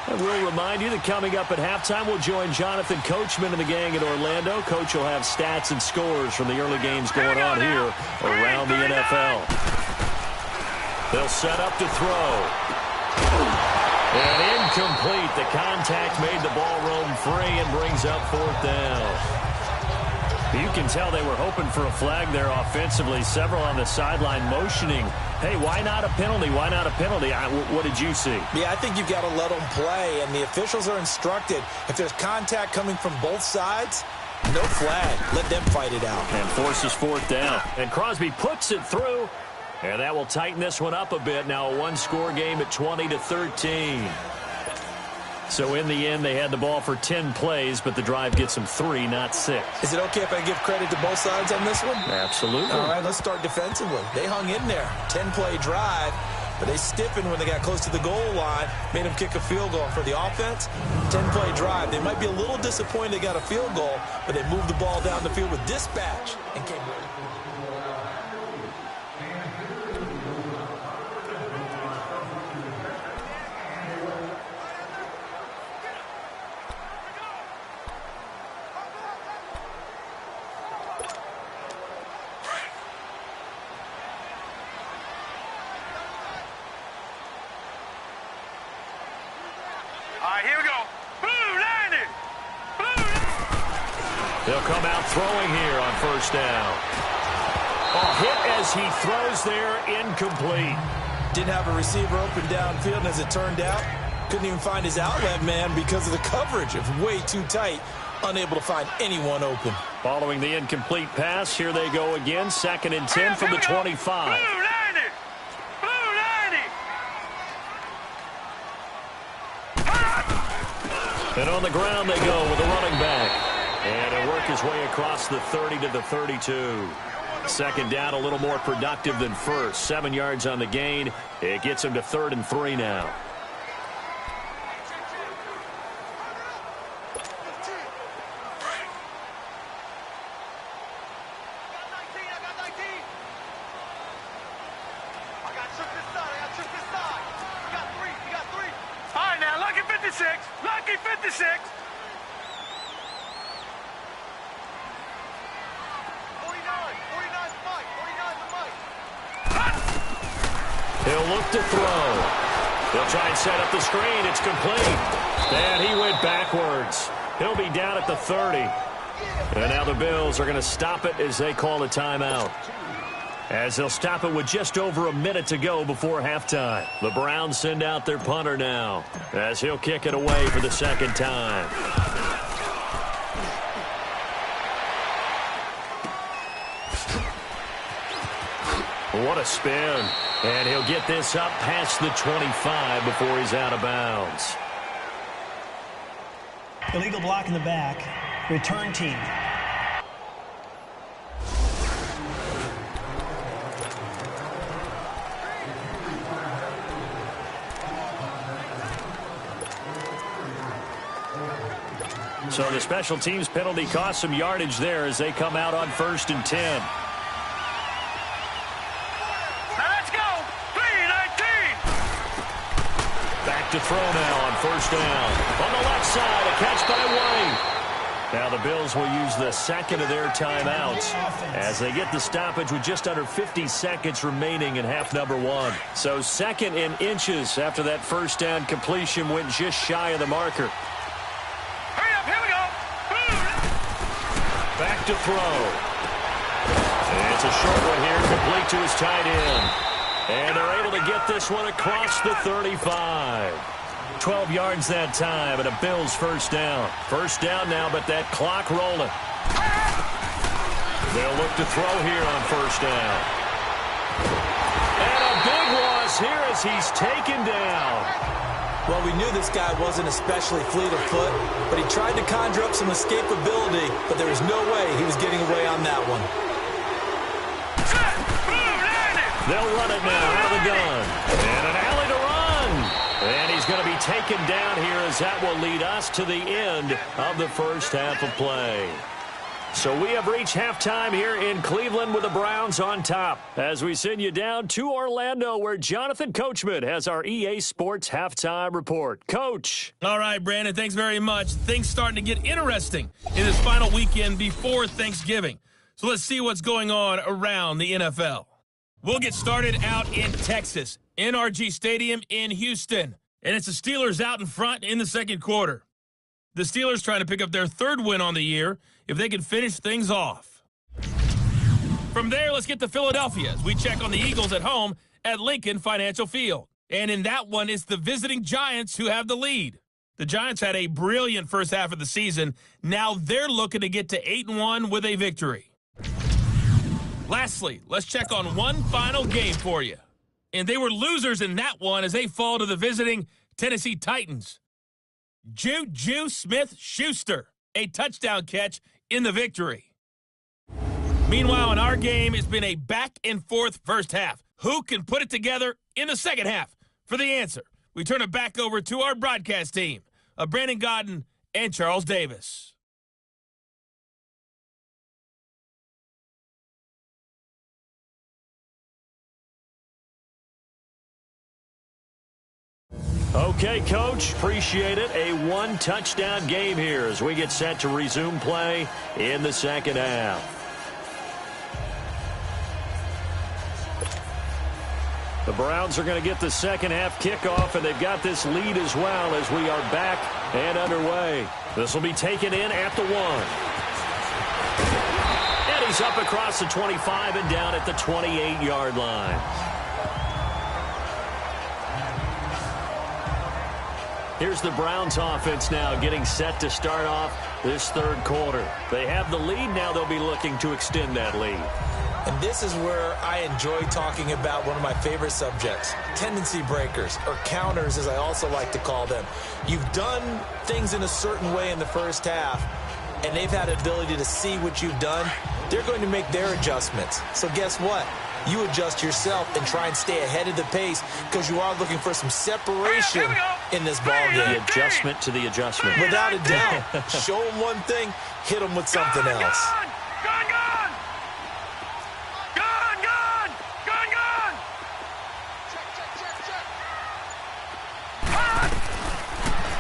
And we'll remind you that coming up at halftime, we'll join Jonathan Coachman and the gang at Orlando. Coach will have stats and scores from the early games going on here around the NFL. They'll set up to throw. And incomplete. The contact made the ball roam free and brings up 4th down. You can tell they were hoping for a flag there offensively. Several on the sideline motioning. Hey, why not a penalty? Why not a penalty? What did you see? Yeah, I think you've got to let them play, and the officials are instructed. If there's contact coming from both sides, no flag. Let them fight it out. And forces 4th down. And Crosby puts it through, and that will tighten this one up a bit. Now a one-score game at 20-13. So in the end, they had the ball for 10 plays, but the drive gets them 3, not 6. Is it okay if I give credit to both sides on this one? Absolutely. All right, let's start defensively. They hung in there. 10-play drive, but they stiffened when they got close to the goal line, made them kick a field goal. For the offense, 10-play drive. They might be a little disappointed they got a field goal, but they moved the ball down the field with dispatch and came back. Here we go. Blue 90. Blue 90. They'll come out throwing here on first down. A hit as he throws there, incomplete. Didn't have a receiver open downfield, and as it turned out, couldn't even find his outlet man because of the coverage. It was way too tight, unable to find anyone open. Following the incomplete pass, here they go again. 2nd and 10 from the 25. Blue 90. Blue 90. And on the ground they go with a running back. And he'll work his way across the 30 to the 32. 2nd down, a little more productive than first. 7 yards on the gain. It gets him to 3rd and 3 now. All right, now, lucky 56. Lucky 56. He'll look to throw. He'll try and set up the screen. It's complete. And he went backwards. He'll be down at the 30. And now the Bills are going to stop it as they call a timeout. As they'll stop it with just over a minute to go before halftime. The Browns send out their punter now as he'll kick it away for the 2nd time. What a spin. And he'll get this up past the 25 before he's out of bounds. Illegal block in the back. Return team. So the special teams penalty cost some yardage there as they come out on 1st and 10. Let's go! 3-19! Back to throw now on 1st down. On the left side, a catch by White. Now the Bills will use the second of their timeouts as they get the stoppage with just under 50 seconds remaining in half number 1. So 2nd in inches after that 1st down completion went just shy of the marker. Hurry up, here we go! Back to throw. It's a short one here, complete to his tight end. And they're able to get this one across the 35. 12 yards that time, and a Bills 1st down. 1st down now, but that clock rolling. They'll look to throw here on 1st down. And a big loss here as he's taken down. Well, we knew this guy wasn't especially fleet of foot, but he tried to conjure up some escapability, but there was no way he was getting away on that one. They'll run it now out of the gun. And an alley to run. And he's going to be taken down here as that will lead us to the end of the 1st half of play. So we have reached halftime here in Cleveland with the Browns on top as we send you down to Orlando where Jonathan Coachman has our EA Sports halftime report. Coach. All right, Brandon, thanks very much. Things starting to get interesting in this final weekend before Thanksgiving. So let's see what's going on around the NFL. We'll get started out in Texas, NRG Stadium in Houston. And it's the Steelers out in front in the 2nd quarter. The Steelers trying to pick up their 3rd win on the year if they can finish things off. From there, let's get to Philadelphia as we check on the Eagles at home at Lincoln Financial Field. And in that one, it's the visiting Giants who have the lead. The Giants had a brilliant first half of the season. Now they're looking to get to 8-1 with a victory. Lastly, let's check on one final game for you. And they were losers in that one as they fall to the visiting Tennessee Titans. Juju Smith-Schuster, a touchdown catch in the victory. Meanwhile, in our game, it's been a back-and-forth first half. Who can put it together in the second half? For the answer, we turn it back over to our broadcast team of Brandon Godden and Charles Davis. Okay, Coach, appreciate it. A one-touchdown game here as we get set to resume play in the second half. The Browns are going to get the second half kickoff, and they've got this lead as well as we are back and underway. This will be taken in at the 1. And he's up across the 25 and down at the 28-yard line. Here's the Browns offense now getting set to start off this 3rd quarter. They have the lead. Now they'll be looking to extend that lead. And this is where I enjoy talking about one of my favorite subjects, tendency breakers, or counters as I also like to call them. You've done things in a certain way in the first half, and they've had the ability to see what you've done. They're going to make their adjustments. So guess what? You adjust yourself and try and stay ahead of the pace because you are looking for some separation in this ball game. The adjustment to the adjustment. Without a doubt. Show them one thing, hit them with something else.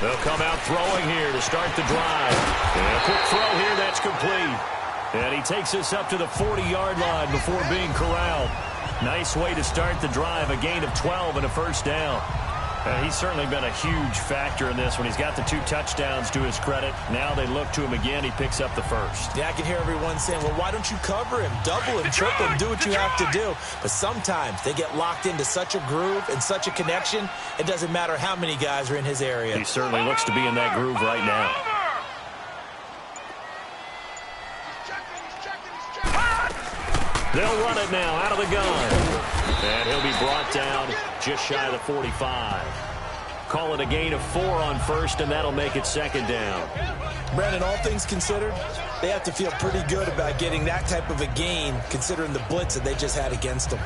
They'll come out throwing here to start the drive. And a quick throw here, that's complete. And he takes us up to the 40-yard line before being corralled. Nice way to start the drive, a gain of 12 and a first down. He's certainly been a huge factor in this when he's got the 2 touchdowns to his credit. Now they look to him again. He picks up the first. Yeah, I can hear everyone saying, well, why don't you cover him, double him, triple him, do what you have to do. But sometimes they get locked into such a groove and such a connection, it doesn't matter how many guys are in his area. He certainly looks to be in that groove right now. They'll run it now out of the gun. And he'll be brought down just shy of the 45. Call it a gain of 4 on first, and that'll make it second down. Brandon, all things considered, they have to feel pretty good about getting that type of a gain, considering the blitz that they just had against them.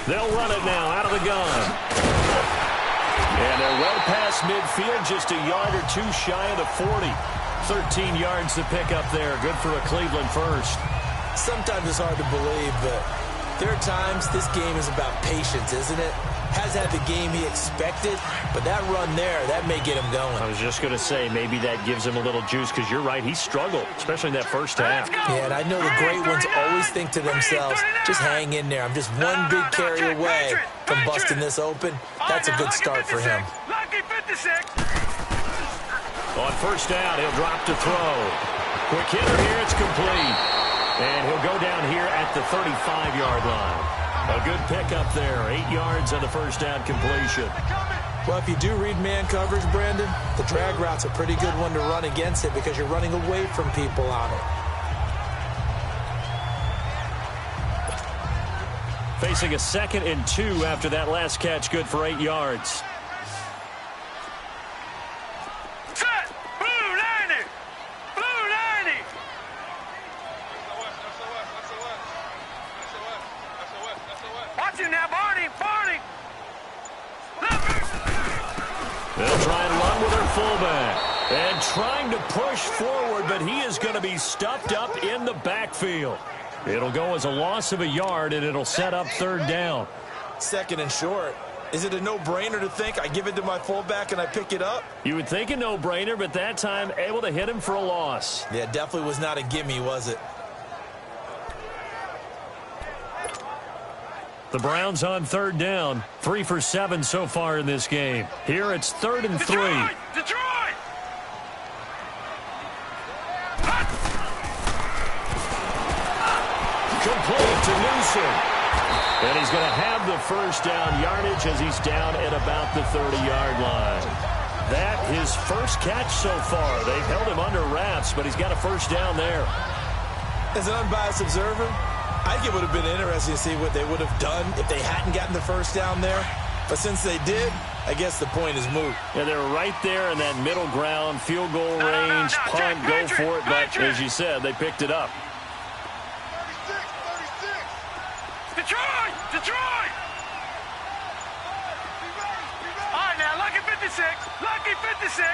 They'll run it now out of the gun. And they're well past midfield, just a yard or 2 shy of the 40. 13 yards to pick up there. Good for a Cleveland first. Sometimes it's hard to believe, but there are times this game is about patience, isn't it? Has had the game he expected, but that run there, that may get him going. I was just going to say, maybe that gives him a little juice, because you're right, he struggled, especially in that first half. Yeah, and I know the great ones always think to themselves, just hang in there. I'm just one big carry away from busting this open. That's a good start for him. On first down, he'll drop to throw. Quick hitter here, it's complete. And he'll go down here at the 35-yard line. A good pickup there, 8 yards on the first down completion. Well, if you do read man coverage, Brandon, the drag route's a pretty good one to run against it because you're running away from people on it. Facing a 2nd and 2 after that last catch, good for 8 yards. Set! Blue 90! Blue 90! Watch him now, Barney! Barney! They'll try and run with their fullback. And trying to push forward, but he is going to be stuffed up in the backfield. It'll go as a loss of a yard, and it'll set up 3rd down. 2nd and short. Is it a no-brainer to think I give it to my fullback and I pick it up? You would think a no-brainer, but that time able to hit him for a loss. Yeah, definitely was not a gimme, was it? The Browns on 3rd down. 3 for 7 so far in this game. Here it's 3rd and 3. Detroit! Complete to Newsom. And he's going to have the first down yardage as he's down at about the 30-yard line. That his first catch so far. They've held him under wraps, but he's got a first down there. As an unbiased observer, I think it would have been interesting to see what they would have done if they hadn't gotten the first down there. But since they did, I guess the point is moot. Yeah, they're right there in that middle ground, field goal range, punt, go for it. But as you said, they picked it up. Detroit! Detroit! All right, now, lucky 56. Lucky 56.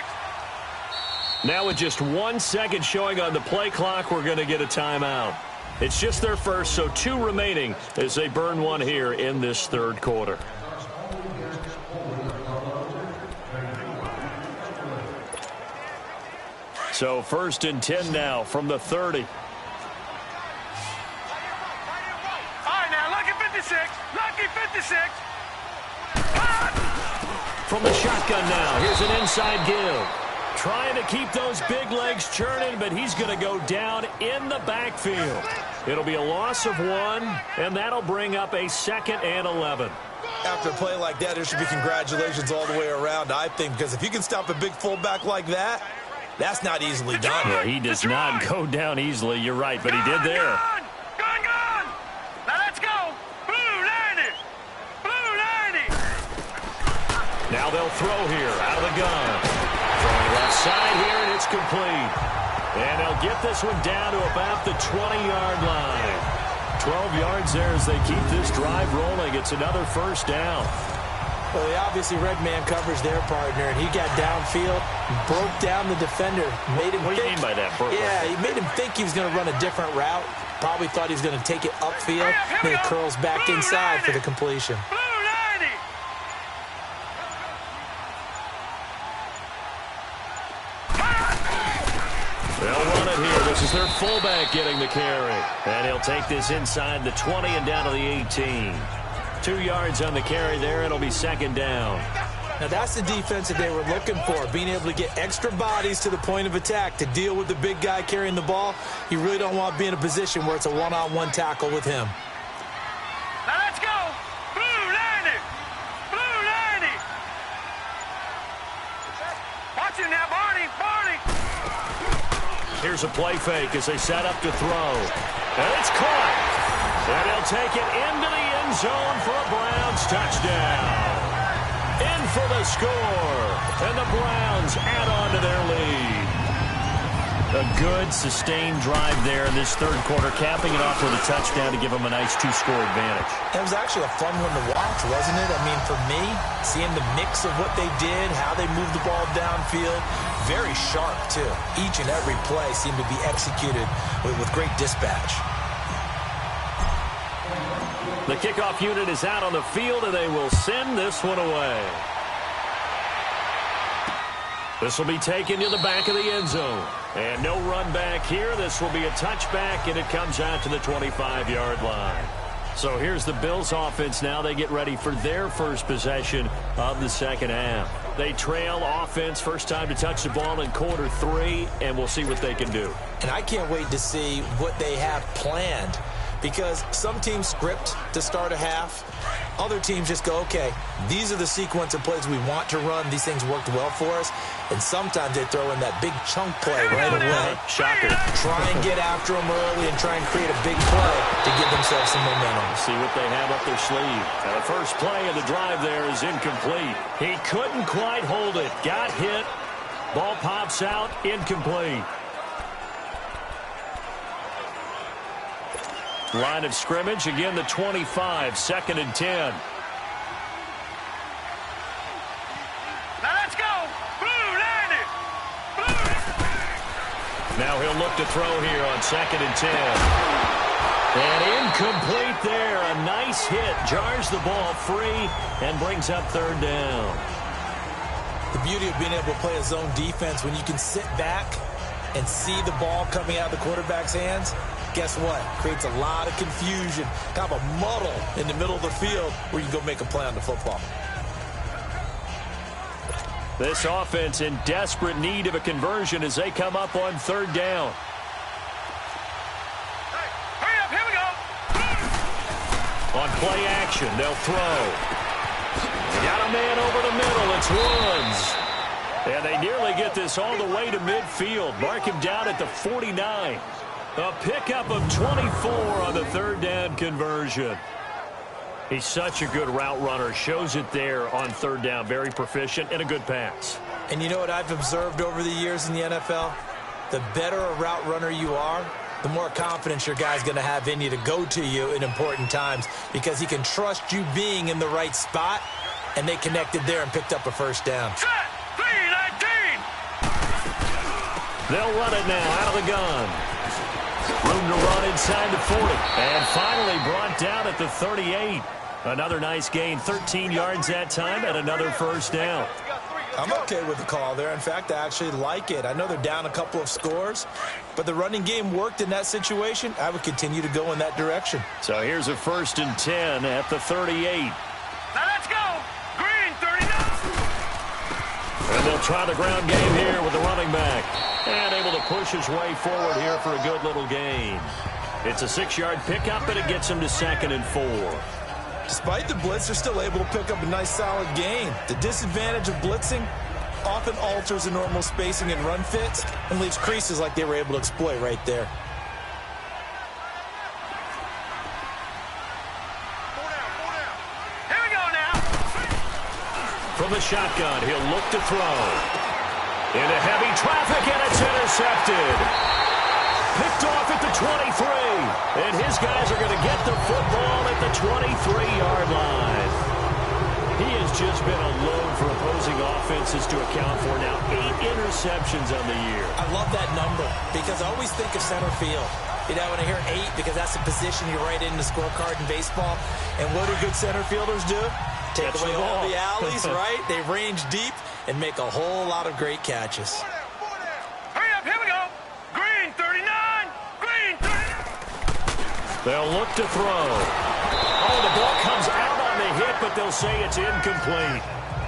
Now with just 1 second showing on the play clock, we're going to get a timeout. It's just their first, so 2 remaining as they burn one here in this 3rd quarter. So 1st and 10 now from the 30. Lucky 56. From the shotgun now, here's an inside give. Trying to keep those big legs churning, but he's going to go down in the backfield. It'll be a loss of 1, and that'll bring up a 2nd and 11. After a play like that, there should be congratulations all the way around, I think, because if you can stop a big fullback like that, that's not easily done. Yeah, he does not go down easily, you're right, but he did there. Gone! Now let's go! Blue 90! Blue 90! Now they'll throw here, out of the gun. Throwing left side here, and it's complete. And they'll get this one down to about the 20-yard line. 12 yards there as they keep this drive rolling. It's another first down. Well, they obviously read man coverage their partner, and he got downfield, broke down the defender. Made him what do you mean by that, Bert? Yeah, he made him think he was going to run a different route. Probably thought he was going to take it upfield. Then he curls back inside for the completion. They'll run it here. This is their fullback getting the carry. And he'll take this inside the 20 and down to the 18. 2 yards on the carry there. It'll be second down. Now, that's the defense that they were looking for, being able to get extra bodies to the point of attack to deal with the big guy carrying the ball. You really don't want to be in a position where it's a one-on-one tackle with him. Now let's go. Blue 90. Blue 90. Watch him now, Barney. Barney. Here's a play fake as they set up to throw. And it's caught. And they'll take it into the end zone for a Browns touchdown. In for the score. And the Browns add on to their lead. A good, sustained drive there in this third quarter, capping it off with a touchdown to give them a nice 2-score advantage. It was actually a fun one to watch, wasn't it? I mean, for me, seeing the mix of what they did, how they moved the ball downfield, very sharp, too. Each and every play seemed to be executed with great dispatch. The kickoff unit is out on the field, and they will send this one away. This will be taken to the back of the end zone. And no run back here. This will be a touchback, and it comes out to the 25-yard line. So here's the Bills offense now. They get ready for their first possession of the second half. They trail offense, first time to touch the ball in quarter 3, and we'll see what they can do. And I can't wait to see what they have planned, because some teams script to start a half. Other teams just go, okay, these are the sequence of plays we want to run. These things worked well for us. And sometimes they throw in that big chunk play right away. Shocker. Try and get after them early and try and create a big play to give themselves some momentum. See what they have up their sleeve. And the first play of the drive there is incomplete. He couldn't quite hold it. Got hit. Ball pops out. Incomplete. Line of scrimmage, again the 25, 2nd and 10. Now let's go. Blue 90. Blue. Now he'll look to throw here on 2nd and 10. And incomplete there. A nice hit. Jars the ball free and brings up third down. The beauty of being able to play a zone defense when you can sit back and see the ball coming out of the quarterback's hands, guess what? Creates a lot of confusion, kind of a muddle in the middle of the field where you can go make a play on the football. This offense in desperate need of a conversion as they come up on third down. Hey, hurry up, here we go. On play action, they'll throw. Got a man over the middle. It's Woods. And they nearly get this all the way to midfield. Mark him down at the 49. A pickup of 24 on the third down conversion. He's such a good route runner. Shows it there on third down. Very proficient and a good pass. And you know what I've observed over the years in the NFL? The better a route runner you are, the more confidence your guy's going to have in you to go to you in important times, because he can trust you being in the right spot, and they connected there and picked up a first down. Set. 3-19. They'll run it now out of the gun. Room to run inside the 40. And finally brought down at the 38. Another nice gain, 13 yards that time, and another first down. I'm okay with the call there. In fact, I actually like it. I know they're down a couple of scores, but the running game worked in that situation. I would continue to go in that direction. So here's a 1st and 10 at the 38. Now let's go. Green 39. And they'll try the ground game here with the running back. And able to push his way forward here for a good little gain. It's a 6-yard pickup, and it gets him to 2nd and 4. Despite the blitz, they're still able to pick up a nice solid gain. The disadvantage of blitzing often alters the normal spacing and run fits and leaves creases like they were able to exploit right there. Here we go now. From the shotgun, he'll look to throw. Into heavy traffic, and it's intercepted. Picked off at the 23. And his guys are going to get the football at the 23-yard line. He has just been a load for opposing offenses to account for now. 8 interceptions on the year. I love that number because I always think of center field. You know, when I hear 8, because that's the position you write in the scorecard in baseball. And what do good center fielders do? Take away all the alleys, right? They range deep and make a whole lot of great catches. Hurry up, here we go. Green 39. Green 39. They'll look to throw. Oh, the ball comes out on the but they'll say it's incomplete.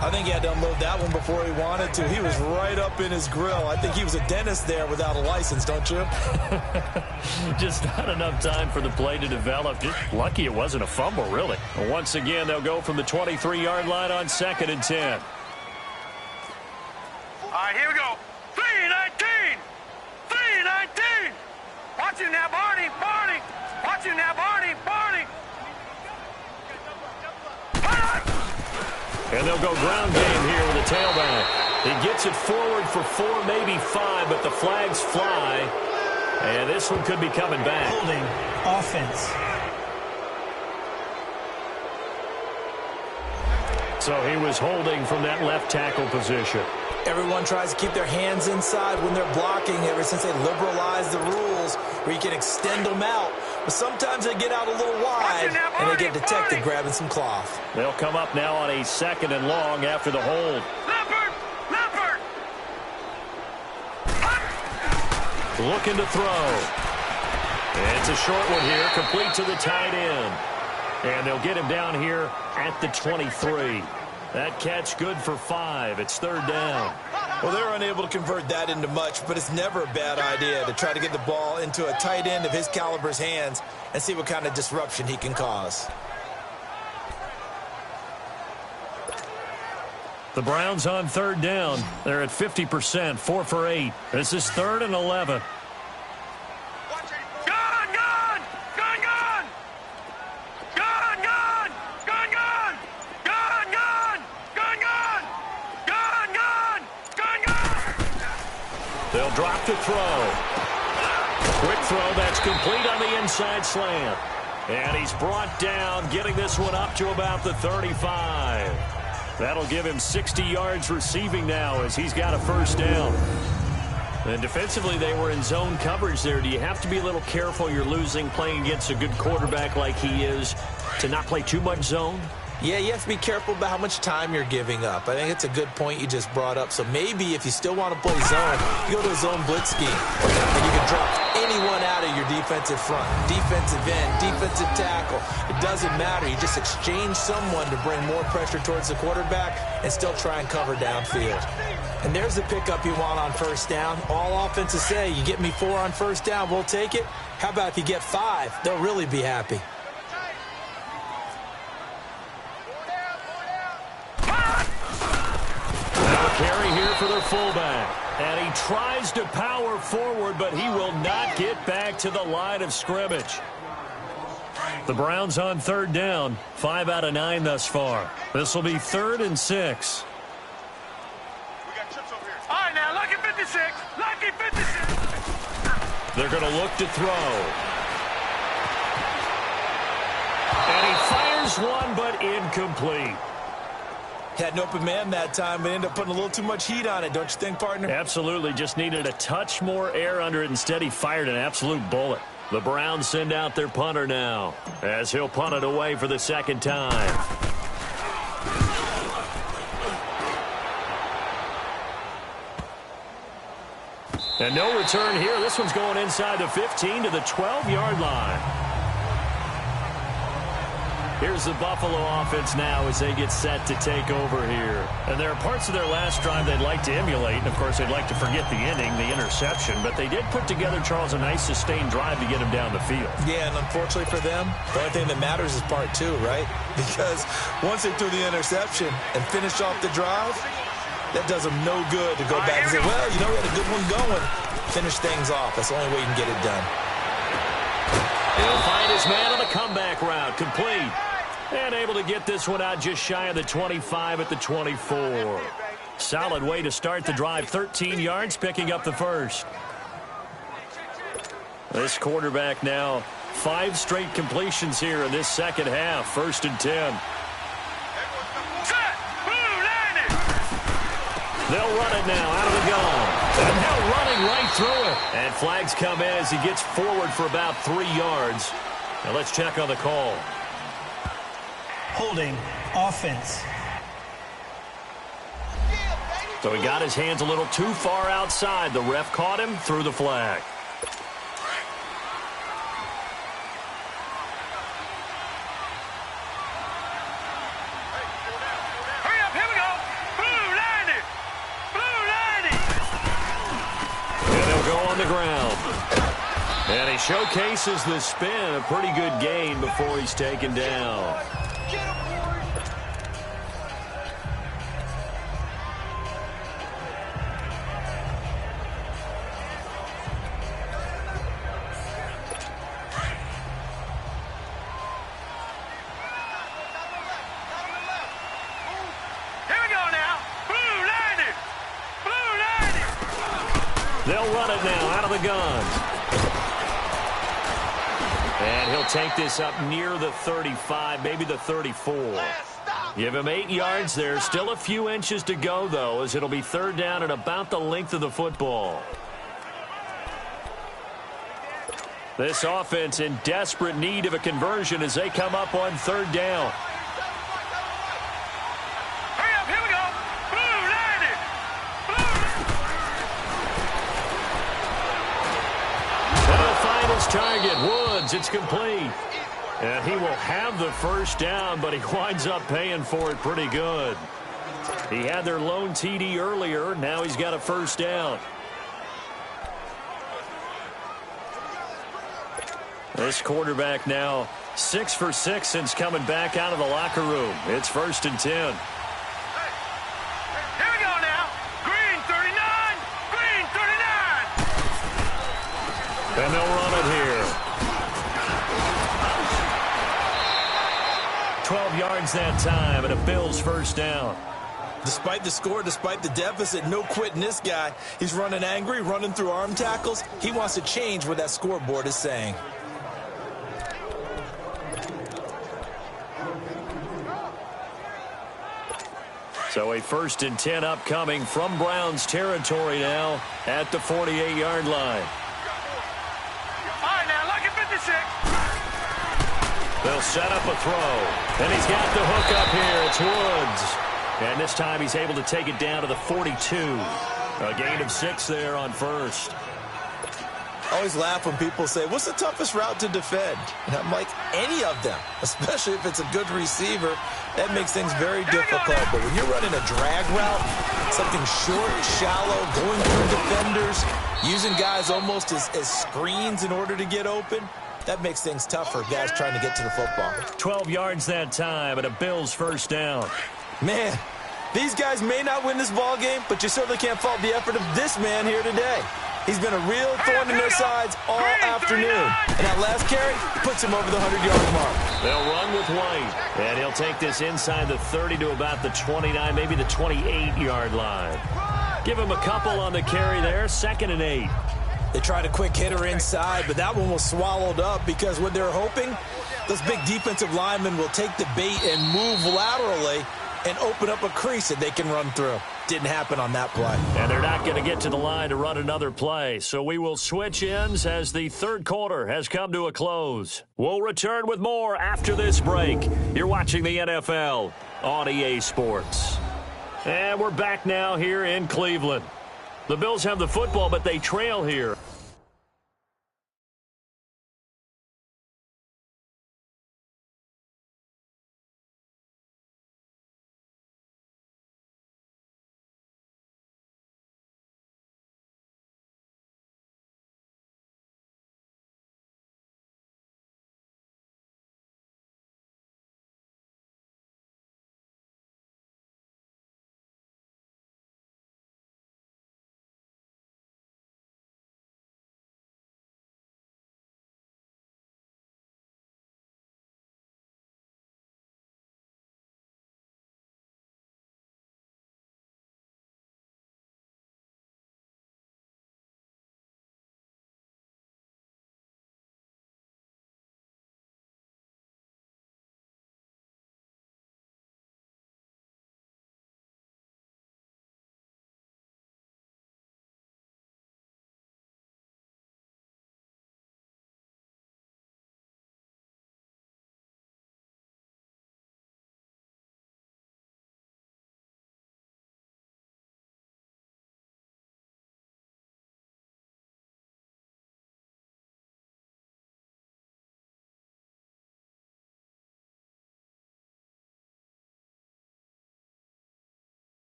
I think he had to unload that one before he wanted to. He was right up in his grill. I think he was a dentist there without a license, don't you? Just not enough time for the play to develop. Just lucky it wasn't a fumble, really. Once again, they'll go from the 23-yard line on 2nd and 10. All right, here we go. 3-19. 3-19. Watch him now, Barney. Barney. Watch him now, Barney. Barney. And they'll go ground game here with a tailback. He gets it forward for 4, maybe 5, but the flags fly. And this one could be coming back. Holding. Offense. So he was holding from that left tackle position. Everyone tries to keep their hands inside when they're blocking ever since they liberalized the rules where you can extend them out. But sometimes they get out a little wide and they get detected grabbing some cloth. They'll come up now on a 2nd and long after the hold. Leopard. Leopard. Looking to throw. And it's a short one here, complete to the tight end. And they'll get him down here at the 23. That catch good for 5. It's 3rd down. Well, they're unable to convert that into much, but it's never a bad idea to try to get the ball into a tight end of his caliber's hands and see what kind of disruption he can cause. The Browns on 3rd down. They're at 50%, 4 for 8. This is 3rd and 11. They'll drop to throw. Quick throw that's complete on the inside slant. And he's brought down, getting this one up to about the 35. That'll give him 60 yards receiving now as he's got a 1st down. And defensively, they were in zone coverage there. Do you have to be a little careful you're losing playing against a good quarterback like he is to not play too much zone? Yeah, you have to be careful about how much time you're giving up. I think it's a good point you just brought up. So maybe if you still want to play zone, you go to a zone blitz scheme. And you can drop anyone out of your defensive front, defensive end, defensive tackle. It doesn't matter. You just exchange someone to bring more pressure towards the quarterback and still try and cover downfield. And there's the pickup you want on 1st down. All offenses say, you get me 4 on 1st down, we'll take it. How about if you get 5? They'll really be happy. Carry here for their fullback. And he tries to power forward, but he will not get back to the line of scrimmage. The Browns on 3rd down. 5 out of 9 thus far. This will be 3rd and 6. We got chips over here. All right, now, lucky 56. Lucky 56. They're going to look to throw. And he fires one, but incomplete. Had an open man that time, but ended up putting a little too much heat on it, don't you think, partner? Absolutely. Just needed a touch more air under it. Instead, he fired an absolute bullet. The Browns send out their punter now as he'll punt it away for the 2nd time. And no return here. This one's going inside the 15 to the 12-yard line. Here's the Buffalo offense now as they get set to take over here. And there are parts of their last drive they'd like to emulate. And, of course, they'd like to forget the ending, the interception. But they did put together, Charles, a nice sustained drive to get him down the field. Yeah, and unfortunately for them, the only thing that matters is part 2, right? Because once they threw the interception and finished off the drive, that does them no good to go back and say, well, you know, we had a good one going. Finish things off. That's the only way you can get it done. He'll find his man on the comeback route. Complete. And able to get this one out just shy of the 25 at the 24. Solid way to start the drive. 13 yards, picking up the 1st. This quarterback now, 5 straight completions here in this 2nd half. 1st and 10. They'll run it now out of the gun. And they're running right through it. And flags come in as he gets forward for about 3 yards. Now let's check on the call. Holding. Offense. So he got his hands a little too far outside. The ref caught him, threw the flag. And he showcases the spin, a pretty good gain before he's taken down. They'll run it now out of the gun. And he'll take this up near the 35, maybe the 34. Give him 8 yards there. Still a few inches to go, though, as it'll be third down and about the length of the football. This offense in desperate need of a conversion as they come up on third down. Target, Woods, it's complete. And he will have the first down, but he winds up paying for it pretty good. He had their lone TD earlier. Now he's got a first down. This quarterback now 6 for 6 since coming back out of the locker room. It's 1st and 10. And they'll run it here. 12 yards that time, and a Bills first down. Despite the score, despite the deficit, no quitting this guy. He's running angry, running through arm tackles. He wants to change what that scoreboard is saying. So a 1st and 10 upcoming from Browns territory now at the 48-yard line. They'll set up a throw. And he's got the hook up here. It's Woods. And this time he's able to take it down to the 42. A gain of 6 there on first. I always laugh when people say, what's the toughest route to defend? And I'm like, any of them, especially if it's a good receiver. That makes things very difficult. But when you're running a drag route, something short, shallow, going through defenders, using guys almost as screens in order to get open, that makes things tough for guys trying to get to the football. 12 yards that time and a Bills first down. Man, these guys may not win this ball game, but you certainly can't fault the effort of this man here today. He's been a real thorn in their sides all afternoon. And that last carry puts him over the 100-yard mark. They'll run with White. And he'll take this inside the 30 to about the 29, maybe the 28-yard line. Give him a couple on the carry there, 2nd and 8. They tried a quick hitter inside, but that one was swallowed up because what they're hoping, those big defensive linemen will take the bait and move laterally and open up a crease that they can run through. Didn't happen on that play. And they're not going to get to the line to run another play. So we will switch ends as the third quarter has come to a close. We'll return with more after this break. You're watching the NFL on EA Sports. And we're back now here in Cleveland. The Bills have the football, but they trail here.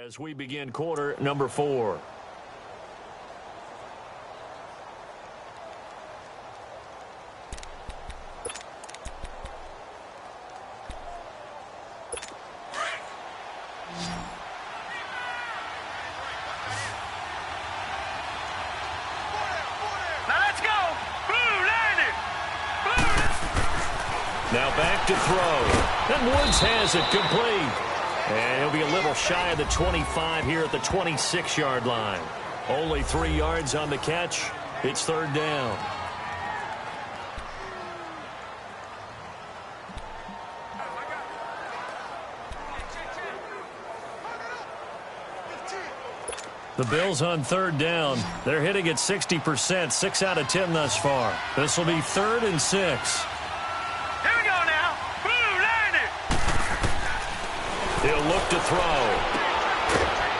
As we begin quarter number 4. Now back to throw. And Woods has it complete. And he'll be a little shy of the 25 here at the 26-yard line. Only 3 yards on the catch. It's third down. The Bills on third down. They're hitting at 60%, 6 out of 10 thus far. This will be 3rd and 6. He'll look to throw.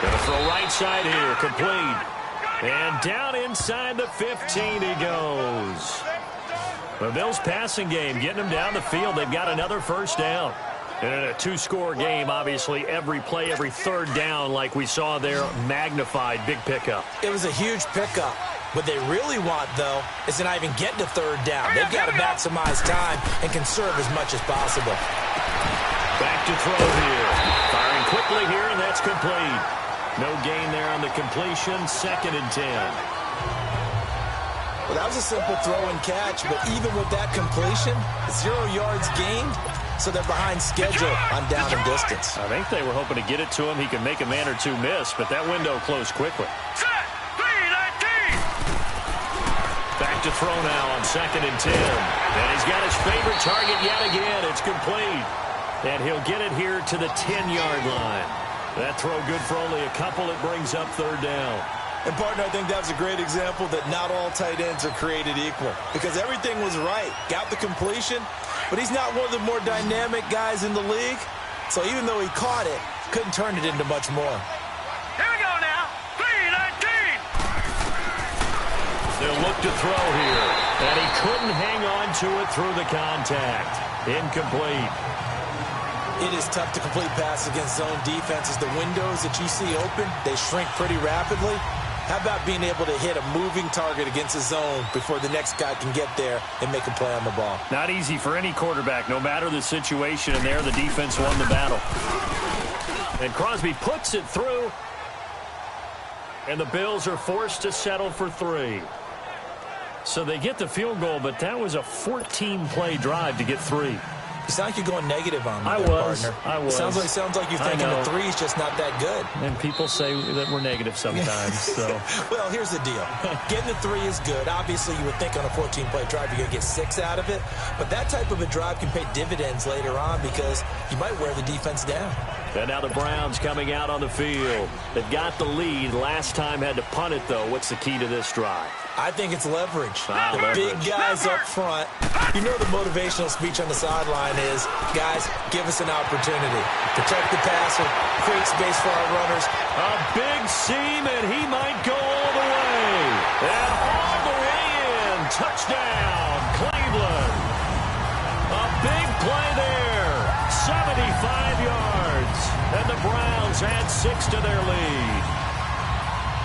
Gonna throw right side here, complete. And down inside the 15 he goes. The Bills passing game, getting them down the field. They've got another first down. And in a 2-score game, obviously every play, every third down, like we saw there, magnified, big pickup. It was a huge pickup. What they really want, though, is to not even get to third down. They've got to maximize time and conserve as much as possible. Back to throw here. Firing quickly here, and that's complete. No gain there on the completion. 2nd and 10. Well, that was a simple throw and catch, but even with that completion, 0 yards gained, so they're behind schedule on down and distance. I think they were hoping to get it to him. He could make a man or two miss, but that window closed quickly. Back to throw now on 2nd and 10. And he's got his favorite target yet again. It's complete. And he'll get it here to the 10-yard line. That throw good for only a couple. It brings up third down. And, partner, I think that was a great example that not all tight ends are created equal. Because everything was right. Got the completion, but he's not one of the more dynamic guys in the league. So even though he caught it, couldn't turn it into much more. Here we go now. 3-19. They'll look to throw here. And he couldn't hang on to it through the contact. Incomplete. It is tough to complete passes against zone defenses. The windows that you see open, they shrink pretty rapidly. How about being able to hit a moving target against a zone before the next guy can get there and make a play on the ball? Not easy for any quarterback, no matter the situation. And there, the defense won the battle. And Crosby puts it through. And the Bills are forced to settle for 3. So they get the field goal, but that was a 14-play drive to get 3. You sound like you're going negative on me, partner. I was. Sounds like you're thinking the 3's just not that good. And people say that we're negative sometimes. So. Well, here's the deal. Getting the 3 is good. Obviously, you would think on a 14-play drive you're going to get 6 out of it. But that type of a drive can pay dividends later on because you might wear the defense down. And now the Browns coming out on the field. They've got the lead. Last time had to punt it, though. What's the key to this drive? I think it's leverage. The leverage. Big guys up front. You know the motivational speech on the sideline is, guys, give us an opportunity. Protect the passer, create space for our runners. A big seam, and he might go all the way. And all the way in. Touchdown, Cleveland. A big play there. 75 yards. And the Browns add 6 to their lead.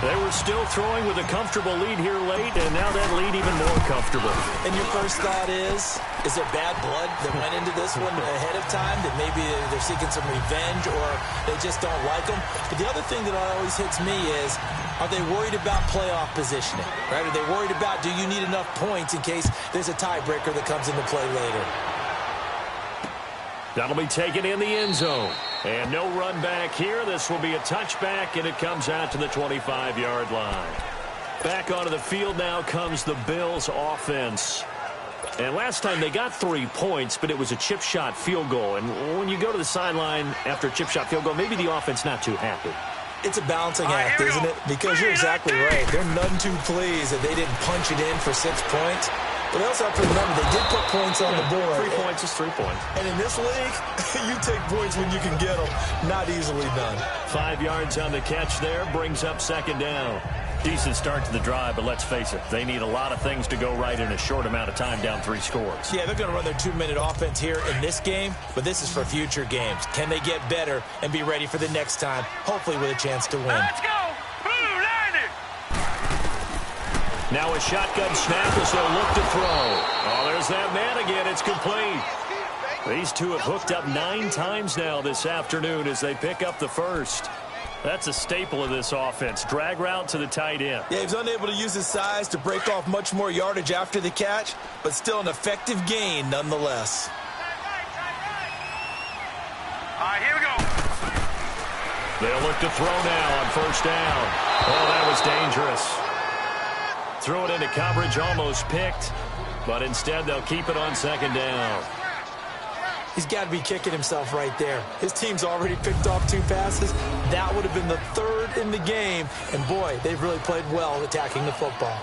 They were still throwing with a comfortable lead here late, and now that lead even more comfortable. And your first thought is there bad blood that went into this one ahead of time, that maybe they're seeking some revenge or they just don't like them? But the other thing that always hits me is, are they worried about playoff positioning? Right? Are they worried about, do you need enough points in case there's a tiebreaker that comes into play later? That'll be taken in the end zone. And no run back here. This will be a touchback, and it comes out to the 25-yard line. Back onto the field now comes the Bills offense. And last time they got 3 points, but it was a chip shot field goal. And when you go to the sideline after a chip shot field goal, maybe the offense not too happy. It's a balancing act, isn't it? Because you're exactly right. They're none too pleased that they didn't punch it in for 6 points. But they also have to remember they did put points on the board. 3 points is 3 points. And in this league, you take points when you can get them. Not easily done. 5 yards on the catch there. Brings up second down. Decent start to the drive, but let's face it, they need a lot of things to go right in a short amount of time, down 3 scores. Yeah, they're going to run their 2-minute offense here in this game, but this is for future games. Can they get better and be ready for the next time, hopefully with a chance to win? Let's go! Blue, landed! Now a shotgun snap as they'll look to throw. Oh, there's that man again. It's complete. These two have hooked up 9 times now this afternoon as they pick up the first. That's a staple of this offense. Drag route to the tight end. Yeah, he's unable to use his size to break off much more yardage after the catch, but still an effective gain nonetheless. All right, here we go. They'll look to throw now on first down. Oh, that was dangerous. Threw it into coverage, almost picked, but instead they'll keep it on second down. He's got to be kicking himself right there. His team's already picked off 2 passes. That would have been the 3rd in the game. And, boy, they've really played well attacking the football.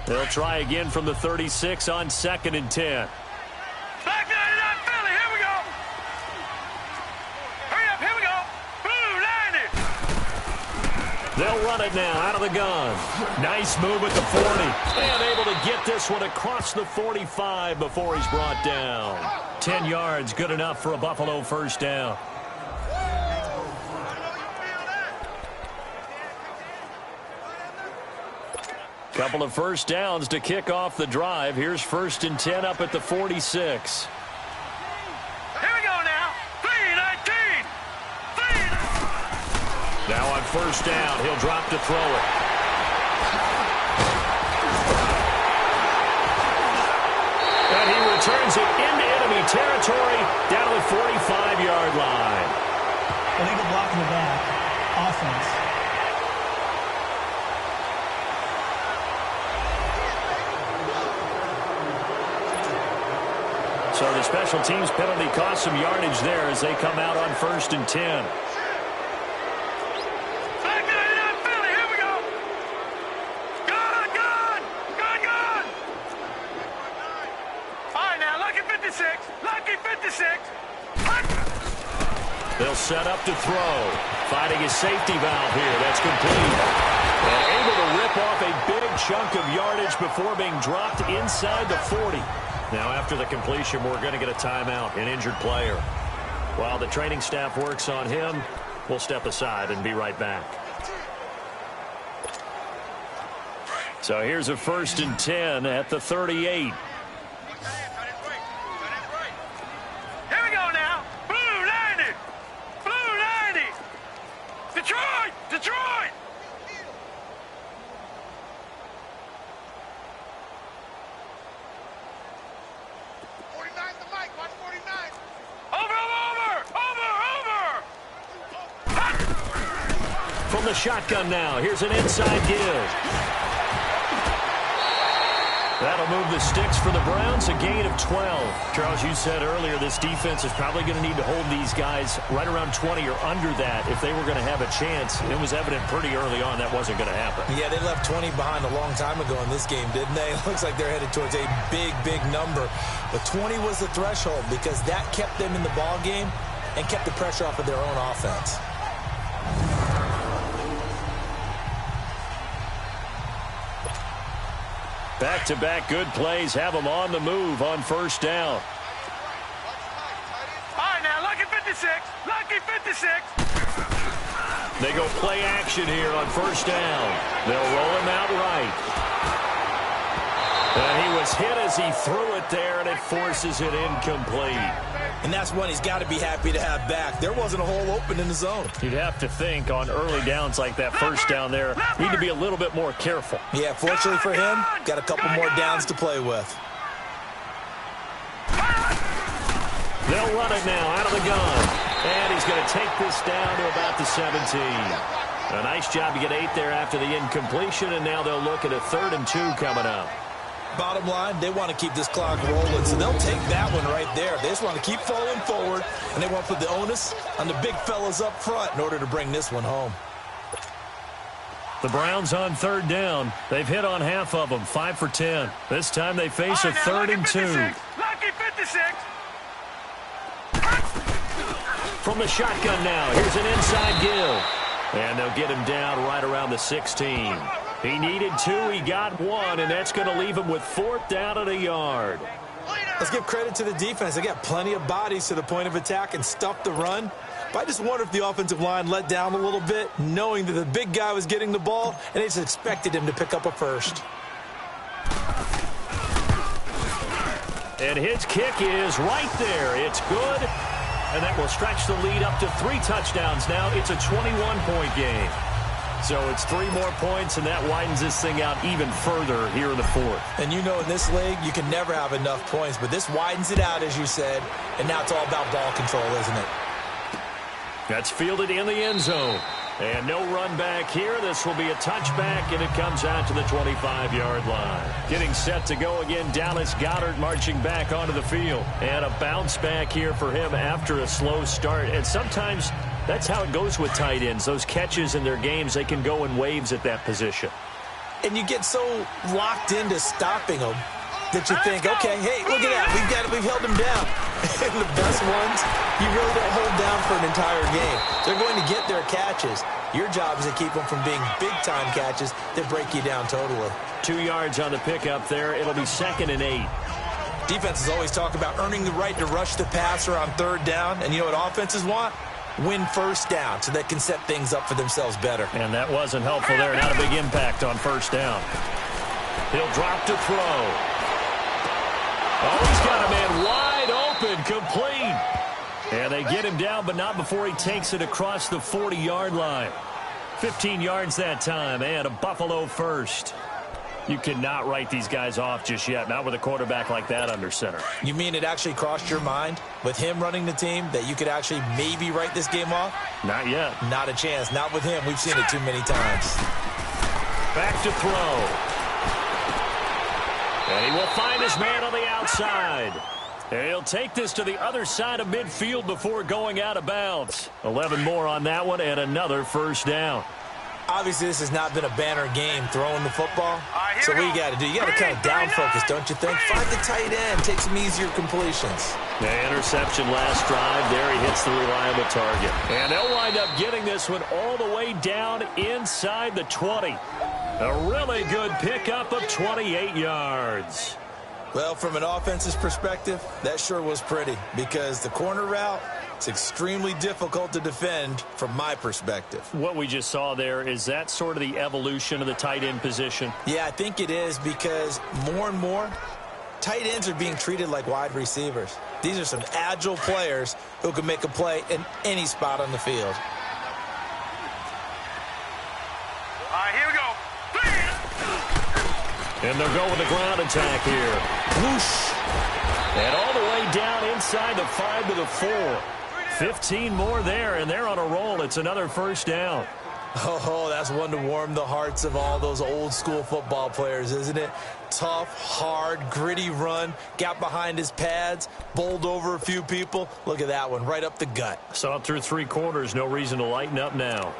They'll try again from the 36 on 2nd and 10. Back 99 Philly, here we go. Hurry up, here we go. Blue, landed! They'll run it now out of the gun. Nice move at the 40. And able to get this one across the 45 before he's brought down. 10 yards, good enough for a Buffalo first down. Couple of first downs to kick off the drive. Here's 1st and 10 up at the 46. Here we go now. 3-19. Now on first down, he'll drop to throw it. And he returns it into enemy territory down to the 45-yard line. Illegal block in the back. Offense. So the special teams penalty cost some yardage there as they come out on 1st and 10. Back 99 Philly, here we go. Good, good, good, good. All right, now, lucky 56, lucky 56. They'll set up to throw. Fighting his safety valve here. That's complete. And able to rip off a big chunk of yardage before being dropped inside the 40. Now, after the completion, we're going to get a timeout, an injured player. While the training staff works on him, we'll step aside and be right back. So here's a 1st and 10 at the 38. Here we go now. Blue, landed. Blue, landed. Detroit, Detroit. From the shotgun now, here's an inside give. That'll move the sticks for the Browns, a gain of 12. Charles, you said earlier this defense is probably going to need to hold these guys right around 20 or under that if they were going to have a chance. It was evident pretty early on that wasn't going to happen. Yeah, they left 20 behind a long time ago in this game, didn't they? It looks like they're headed towards a big, big number. But 20 was the threshold because that kept them in the ball game and kept the pressure off of their own offense. Back-to-back good plays have them on the move on first down. All right, now, lucky 56. Lucky 56. They go play action here on first down. They'll roll him out right. And he was hit as he threw it there, and it forces it incomplete. And that's one he's got to be happy to have back. There wasn't a hole open in the zone. You'd have to think on early downs like that first down there, need to be a little bit more careful. Yeah, fortunately for him, got a couple more downs to play with. They'll run it now out of the gun. And he's going to take this down to about the 17. A nice job to get 8 there after the incompletion, and now they'll look at a 3rd and 2 coming up. Bottom line, they want to keep this clock rolling, so they'll take that one right there. They just want to keep falling forward, and they want to put the onus on the big fellas up front in order to bring this one home. The Browns on 3rd down. They've hit on half of them, 5 for 10. This time they face a 3rd and 2. Lucky 56. from the shotgun now. Here's an inside give. And they'll get him down right around the 16. He needed 2, he got 1, and that's going to leave him with 4th down and a yard. Let's give credit to the defense. They got plenty of bodies to the point of attack and stuffed the run. But I just wonder if the offensive line let down a little bit, knowing that the big guy was getting the ball, and they just expected him to pick up a first. And his kick is right there. It's good, and that will stretch the lead up to 3 touchdowns now. It's a 21-point game. So it's 3 more points, and that widens this thing out even further here in the 4th. And you know in this league, you can never have enough points, but this widens it out, as you said, and now it's all about ball control, isn't it? That's fielded in the end zone. And no run back here. This will be a touchback, and it comes out to the 25-yard line. Getting set to go again, Dallas Goedert marching back onto the field. And a bounce back here for him after a slow start. And sometimes that's how it goes with tight ends. Those catches in their games, they can go in waves at that position. And you get so locked into stopping them that you think, okay, hey, look at that. We've held them down. And the best ones, you really don't hold down for an entire game. They're going to get their catches. Your job is to keep them from being big-time catches that break you down totally. 2 yards on the pickup there. It'll be 2nd and 8. Defenses always talk about earning the right to rush the passer on 3rd down. And you know what offenses want? Win 1st down so they can set things up for themselves better. And that wasn't helpful there. Not a big impact on 1st down. He'll drop to throw. Oh, he's got a man wide open, complete. And they get him down, but not before he takes it across the 40-yard line. 15 yards that time, and a Buffalo first. You cannot write these guys off just yet, not with a quarterback like that under center. You mean it actually crossed your mind with him running the team that you could actually maybe write this game off? Not yet. Not a chance. Not with him. We've seen it too many times. Back to throw. And he will find his man on the outside. And he'll take this to the other side of midfield before going out of bounds. 11 more on that one and another 1st down. Obviously, this has not been a banner game throwing the football. So what you got to do, you got to kind of down focus, don't you think? Find the tight end, take some easier completions. The interception last drive. There he hits the reliable target. And they'll wind up getting this one all the way down inside the 20. A really good pickup of 28 yards. Well, from an offense's perspective, that sure was pretty because the corner route, it's extremely difficult to defend from my perspective. What we just saw there, is that sort of the evolution of the tight end position? Yeah, I think it is because more and more, tight ends are being treated like wide receivers. These are some agile players who can make a play in any spot on the field. All right, here we go. And they'll go with the ground attack here. Whoosh. And all the way down inside the 5 to the 4. 15 more there, and they're on a roll. It's another 1st down. Oh, that's one to warm the hearts of all those old-school football players, isn't it? Tough, hard, gritty run. Got behind his pads, bowled over a few people. Look at that one, right up the gut. Saw it through 3 quarters. No reason to lighten up now.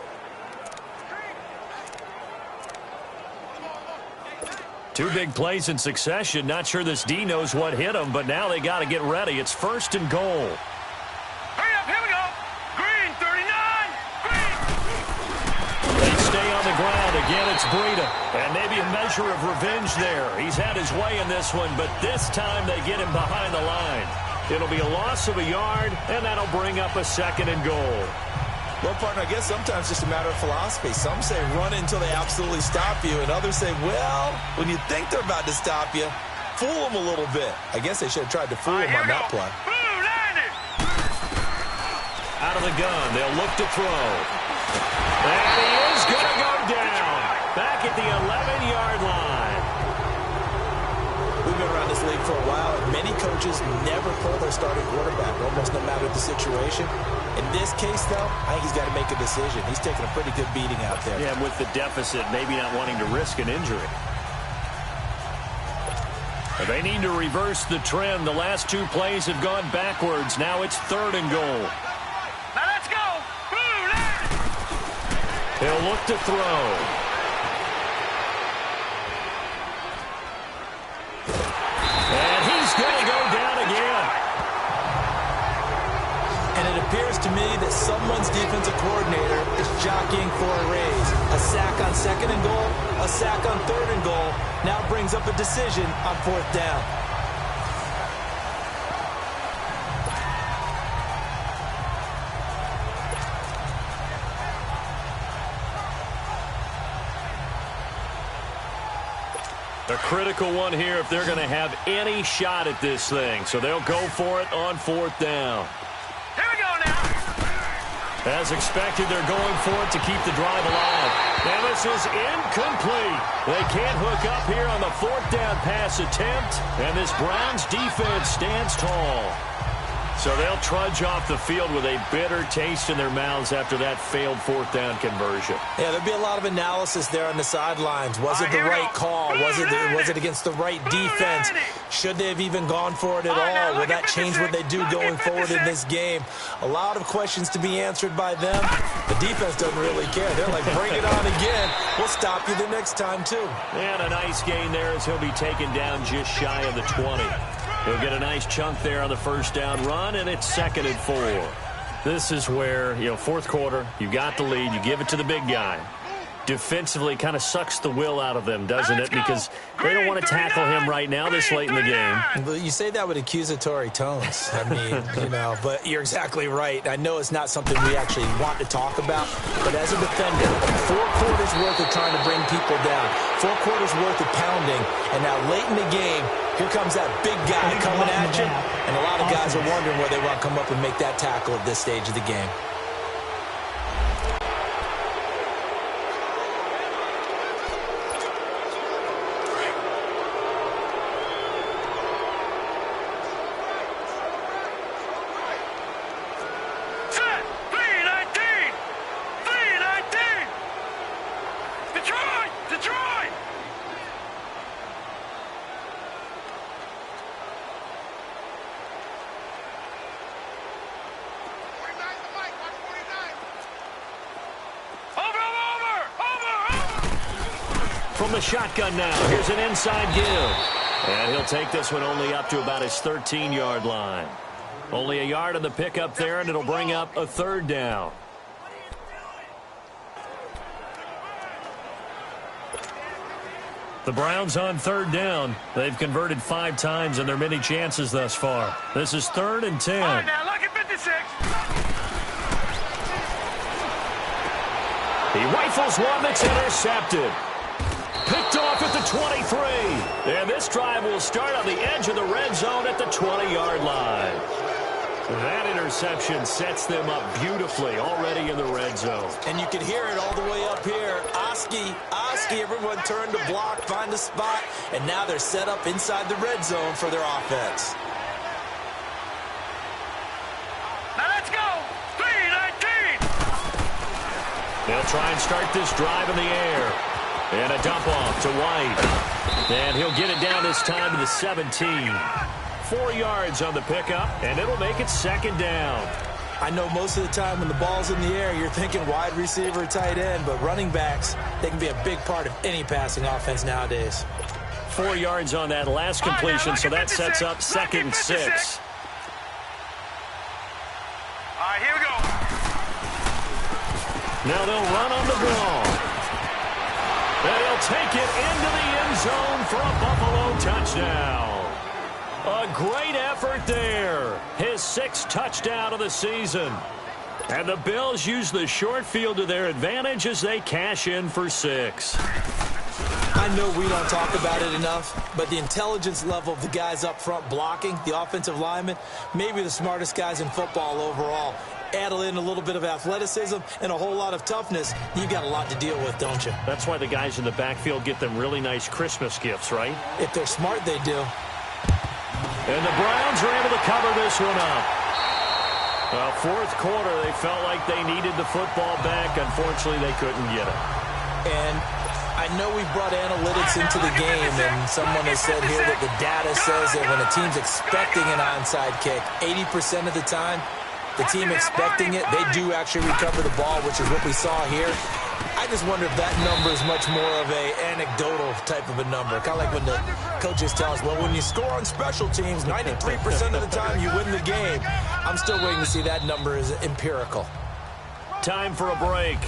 Two big plays in succession. Not sure this D knows what hit him, but now they got to get ready. It's 1st and goal. Hurry up, here we go. Green, 39. Green. They stay on the ground. Again, it's Breida. And maybe a measure of revenge there. He's had his way in this one, but this time they get him behind the line. It'll be a loss of a yard, and that'll bring up a 2nd and goal. Well, partner, I guess sometimes it's just a matter of philosophy. Some say run until they absolutely stop you, and others say, well, when you think they're about to stop you, fool them a little bit. I guess they should have tried to fool him on that play. Out of the gun, they'll look to throw. And he is going to go down. Back at the 11-yard line. We've been around this league for a while, and many coaches never pull their starting quarterback, almost no matter the situation. In this case, though, I think he's got to make a decision. He's taking a pretty good beating out there. Yeah, with the deficit, maybe not wanting to risk an injury. They need to reverse the trend. The last 2 plays have gone backwards. Now it's 3rd and goal. Now let's go. He'll look to throw. And he's going to go down again. And it appears to me that someone's defensive coordinator is jockeying for a raise. A sack on 2nd and goal, a sack on 3rd and goal, now brings up a decision on 4th down. A critical one here if they're going to have any shot at this thing. So they'll go for it on 4th down. Here we go now. As expected, they're going for it to keep the drive alive. And this is incomplete. They can't hook up here on the 4th down pass attempt. And this Browns defense stands tall. So they'll trudge off the field with a bitter taste in their mouths after that failed 4th down conversion. Yeah, there'll be a lot of analysis there on the sidelines. Was it the right call? Was it against the right defense? Should they have even gone for it at all? Will that change what they do going forward in this game? A lot of questions to be answered by them. The defense doesn't really care. They're like, bring it on again. We'll stop you the next time, too. And a nice gain there as he'll be taken down just shy of the 20. He'll get a nice chunk there on the 1st down run, and it's 2nd and 4. This is where, 4th quarter, you got the lead, you give it to the big guy. Defensively kind of sucks the will out of them, doesn't it? Because they don't want to tackle him right now this late in the game. But you say that with accusatory tones. I mean, but you're exactly right. I know it's not something we actually want to talk about, but as a defender, 4 quarters worth of trying to bring people down, 4 quarters worth of pounding, and now late in the game, here comes that big guy coming at you, and a lot of guys are wondering where they want to come up and make that tackle at this stage of the game. From the shotgun now, here's an inside give. And he'll take this one only up to about his 13-yard line. Only a yard on the pickup there, and it'll bring up a 3rd down. The Browns on 3rd down. They've converted 5 times in their many chances thus far. This is 3rd and 10. All right, now look at 56. He rifles one that's intercepted. Picked off at the 23. And this drive will start on the edge of the red zone at the 20-yard line. That interception sets them up beautifully already in the red zone. And you can hear it all the way up here. Oski, everyone turned to block, find a spot, and now they're set up inside the red zone for their offense. Now let's go. 3-19. They'll try and start this drive in the air. And a dump off to White. And he'll get it down this time to the 17. 4 yards on the pickup, and it'll make it 2nd down. I know most of the time when the ball's in the air, you're thinking wide receiver, tight end, but running backs, they can be a big part of any passing offense nowadays. 4 yards on that last completion, so that sets up 2nd and 6. All right, here we go. Now they'll run on the draw. And he'll take it into the end zone for a Buffalo touchdown. A great effort there. His 6th touchdown of the season. And the Bills use the short field to their advantage as they cash in for 6. I know we don't talk about it enough, but the intelligence level of the guys up front blocking, the offensive linemen, maybe the smartest guys in football overall. Add in a little bit of athleticism and a whole lot of toughness, you've got a lot to deal with, don't you? That's why the guys in the backfield get them really nice Christmas gifts, right? If they're smart, they do. And the Browns are able to cover this one up. Well, 4th quarter, they felt like they needed the football back. Unfortunately, they couldn't get it. And I know we brought analytics into the game, and someone has said here that the data says that when a team's expecting an onside kick, 80% of the time, the team expecting it, they do actually recover the ball, which is what we saw here. I just wonder if that number is much more of a anecdotal type of a number. Kind of like when the coaches tell us, well, when you score on special teams, 93% of the time you win the game. I'm still waiting to see that number is empirical. Time for a break.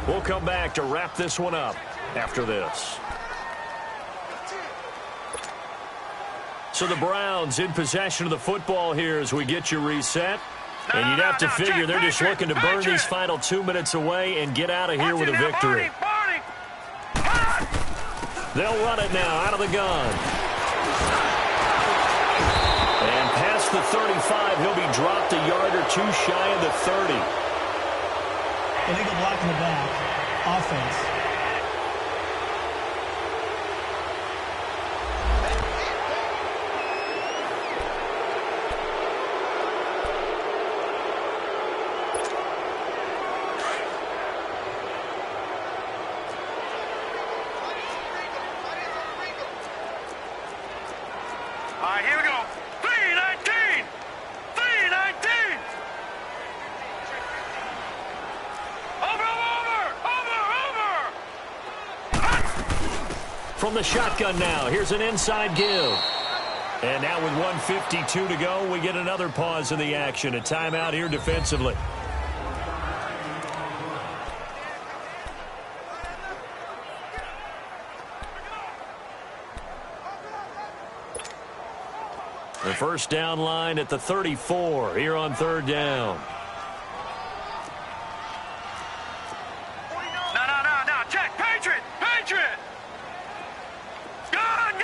We'll come back to wrap this one up after this. So the Browns in possession of the football here as we get you reset. And you'd have to figure they're just looking to burn these final 2 minutes away and get out of here with a victory. They'll run it now out of the gun. And past the 35, he'll be dropped a yard or two shy of the 30. Illegal block in the back. Offense. All right, here we go. 319! 319! Over! From the shotgun now, here's an inside give. And now with 1:52 to go, we get another pause in the action. A timeout here defensively. The first down line at the 34 here on third down. No. Check. Patriot. Gun.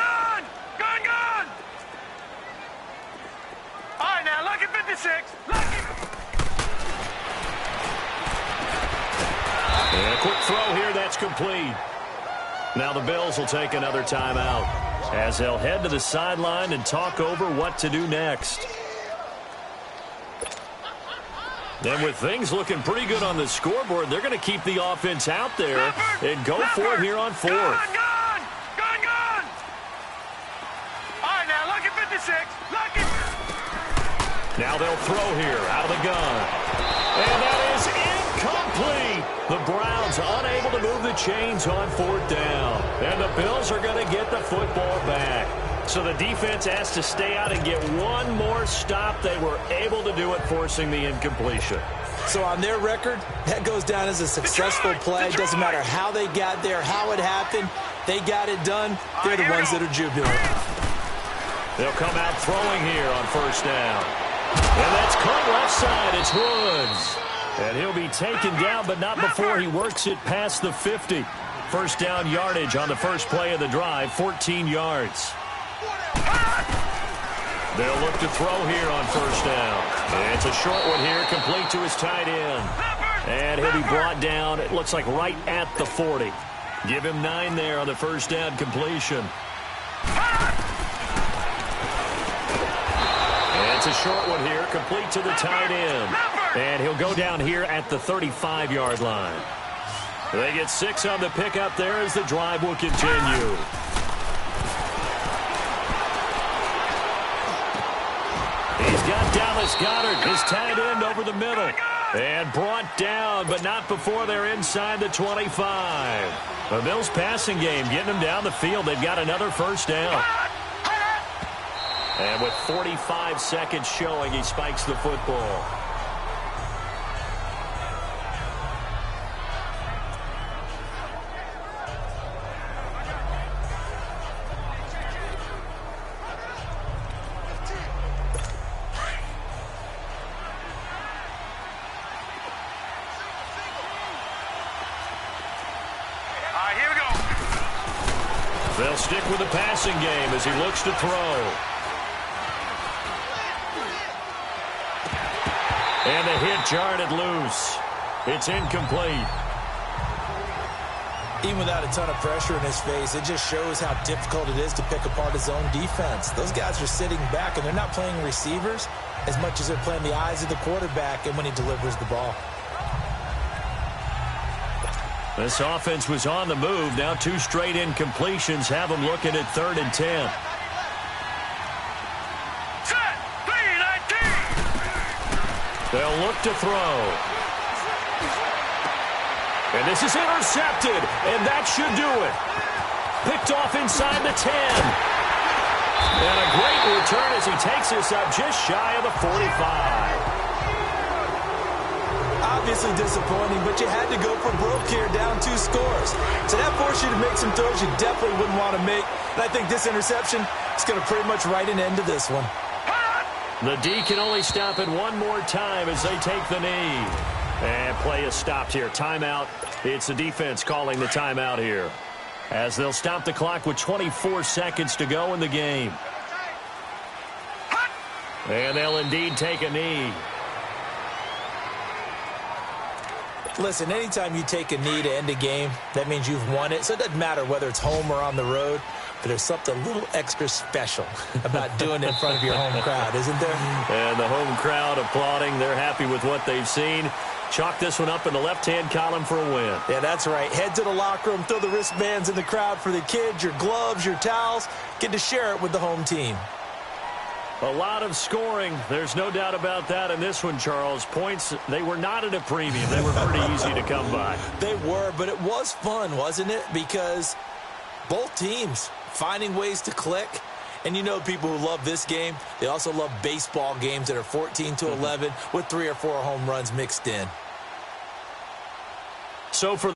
All right, now, lucky 56. And a quick throw here. That's complete. Now the Bills will take another timeout as they'll head to the sideline and talk over what to do next. And with things looking pretty good on the scoreboard, they're going to keep the offense out there and go for it here on fourth. Gun. All right, now, lucky 56. Lucky. Now they'll throw here out of the gun. And that is incomplete. The Browns unable to move the chains on fourth down. And the Bills are going to get the football back. So the defense has to stay out and get one more stop. They were able to do it, forcing the incompletion. So on their record, that goes down as a successful play. It doesn't matter how they got there, how it happened. They got it done. They're the ones that are jubilant. They'll come out throwing here on first down. And that's caught left side. It's Woods. And he'll be taken down, but not before he works it past the 50. First down yardage on the first play of the drive, 14 yards. They'll look to throw here on first down. It's a short one here, complete to his tight end. And he'll be brought down, it looks like right at the 40. Give him 9 there on the first down completion. It's a short one here, complete to the tight end. And he'll go down here at the 35-yard line. They get 6 on the pickup there as the drive will continue. He's got Dallas Goedert, his tight end, over the middle. And brought down, but not before they're inside the 25. The Bills passing game getting them down the field. They've got another first down. And with 45 seconds showing, he spikes the football. They'll stick with the passing game as he looks to throw. And the hit jarred it loose. It's incomplete. Even without a ton of pressure in his face, it just shows how difficult it is to pick apart his own defense. Those guys are sitting back, and they're not playing receivers as much as they're playing the eyes of the quarterback and when he delivers the ball. This offense was on the move. Now 2 straight incompletions have them looking at 3rd and 10. Set. 319. They'll look to throw. And this is intercepted, and that should do it. Picked off inside the 10. And a great return as he takes this up just shy of the 45. I'll obviously disappointing, but you had to go for broke here, down 2 scores. So that forced you to make some throws you definitely wouldn't want to make. And I think this interception is going to pretty much write an end to this one. The D can only stop it one more time as they take the knee. And play is stopped here. Timeout. It's the defense calling the timeout here, as they'll stop the clock with 24 seconds to go in the game. And they'll indeed take a knee. Listen, anytime you take a knee to end a game, that means you've won it. So it doesn't matter whether it's home or on the road, but there's something a little extra special about doing it in front of your home crowd, isn't there? And the home crowd applauding. They're happy with what they've seen. Chalk this one up in the left-hand column for a win. Yeah, that's right. Head to the locker room, throw the wristbands in the crowd for the kids, your gloves, your towels. Get to share it with the home team. A lot of scoring. There's no doubt about that in this one, Charles. Points, they were not at a premium. They were pretty easy to come by. They were, but it was fun, wasn't it? Because both teams finding ways to click. And you know people who love this game, they also love baseball games that are 14-11 with 3 or 4 home runs mixed in. So for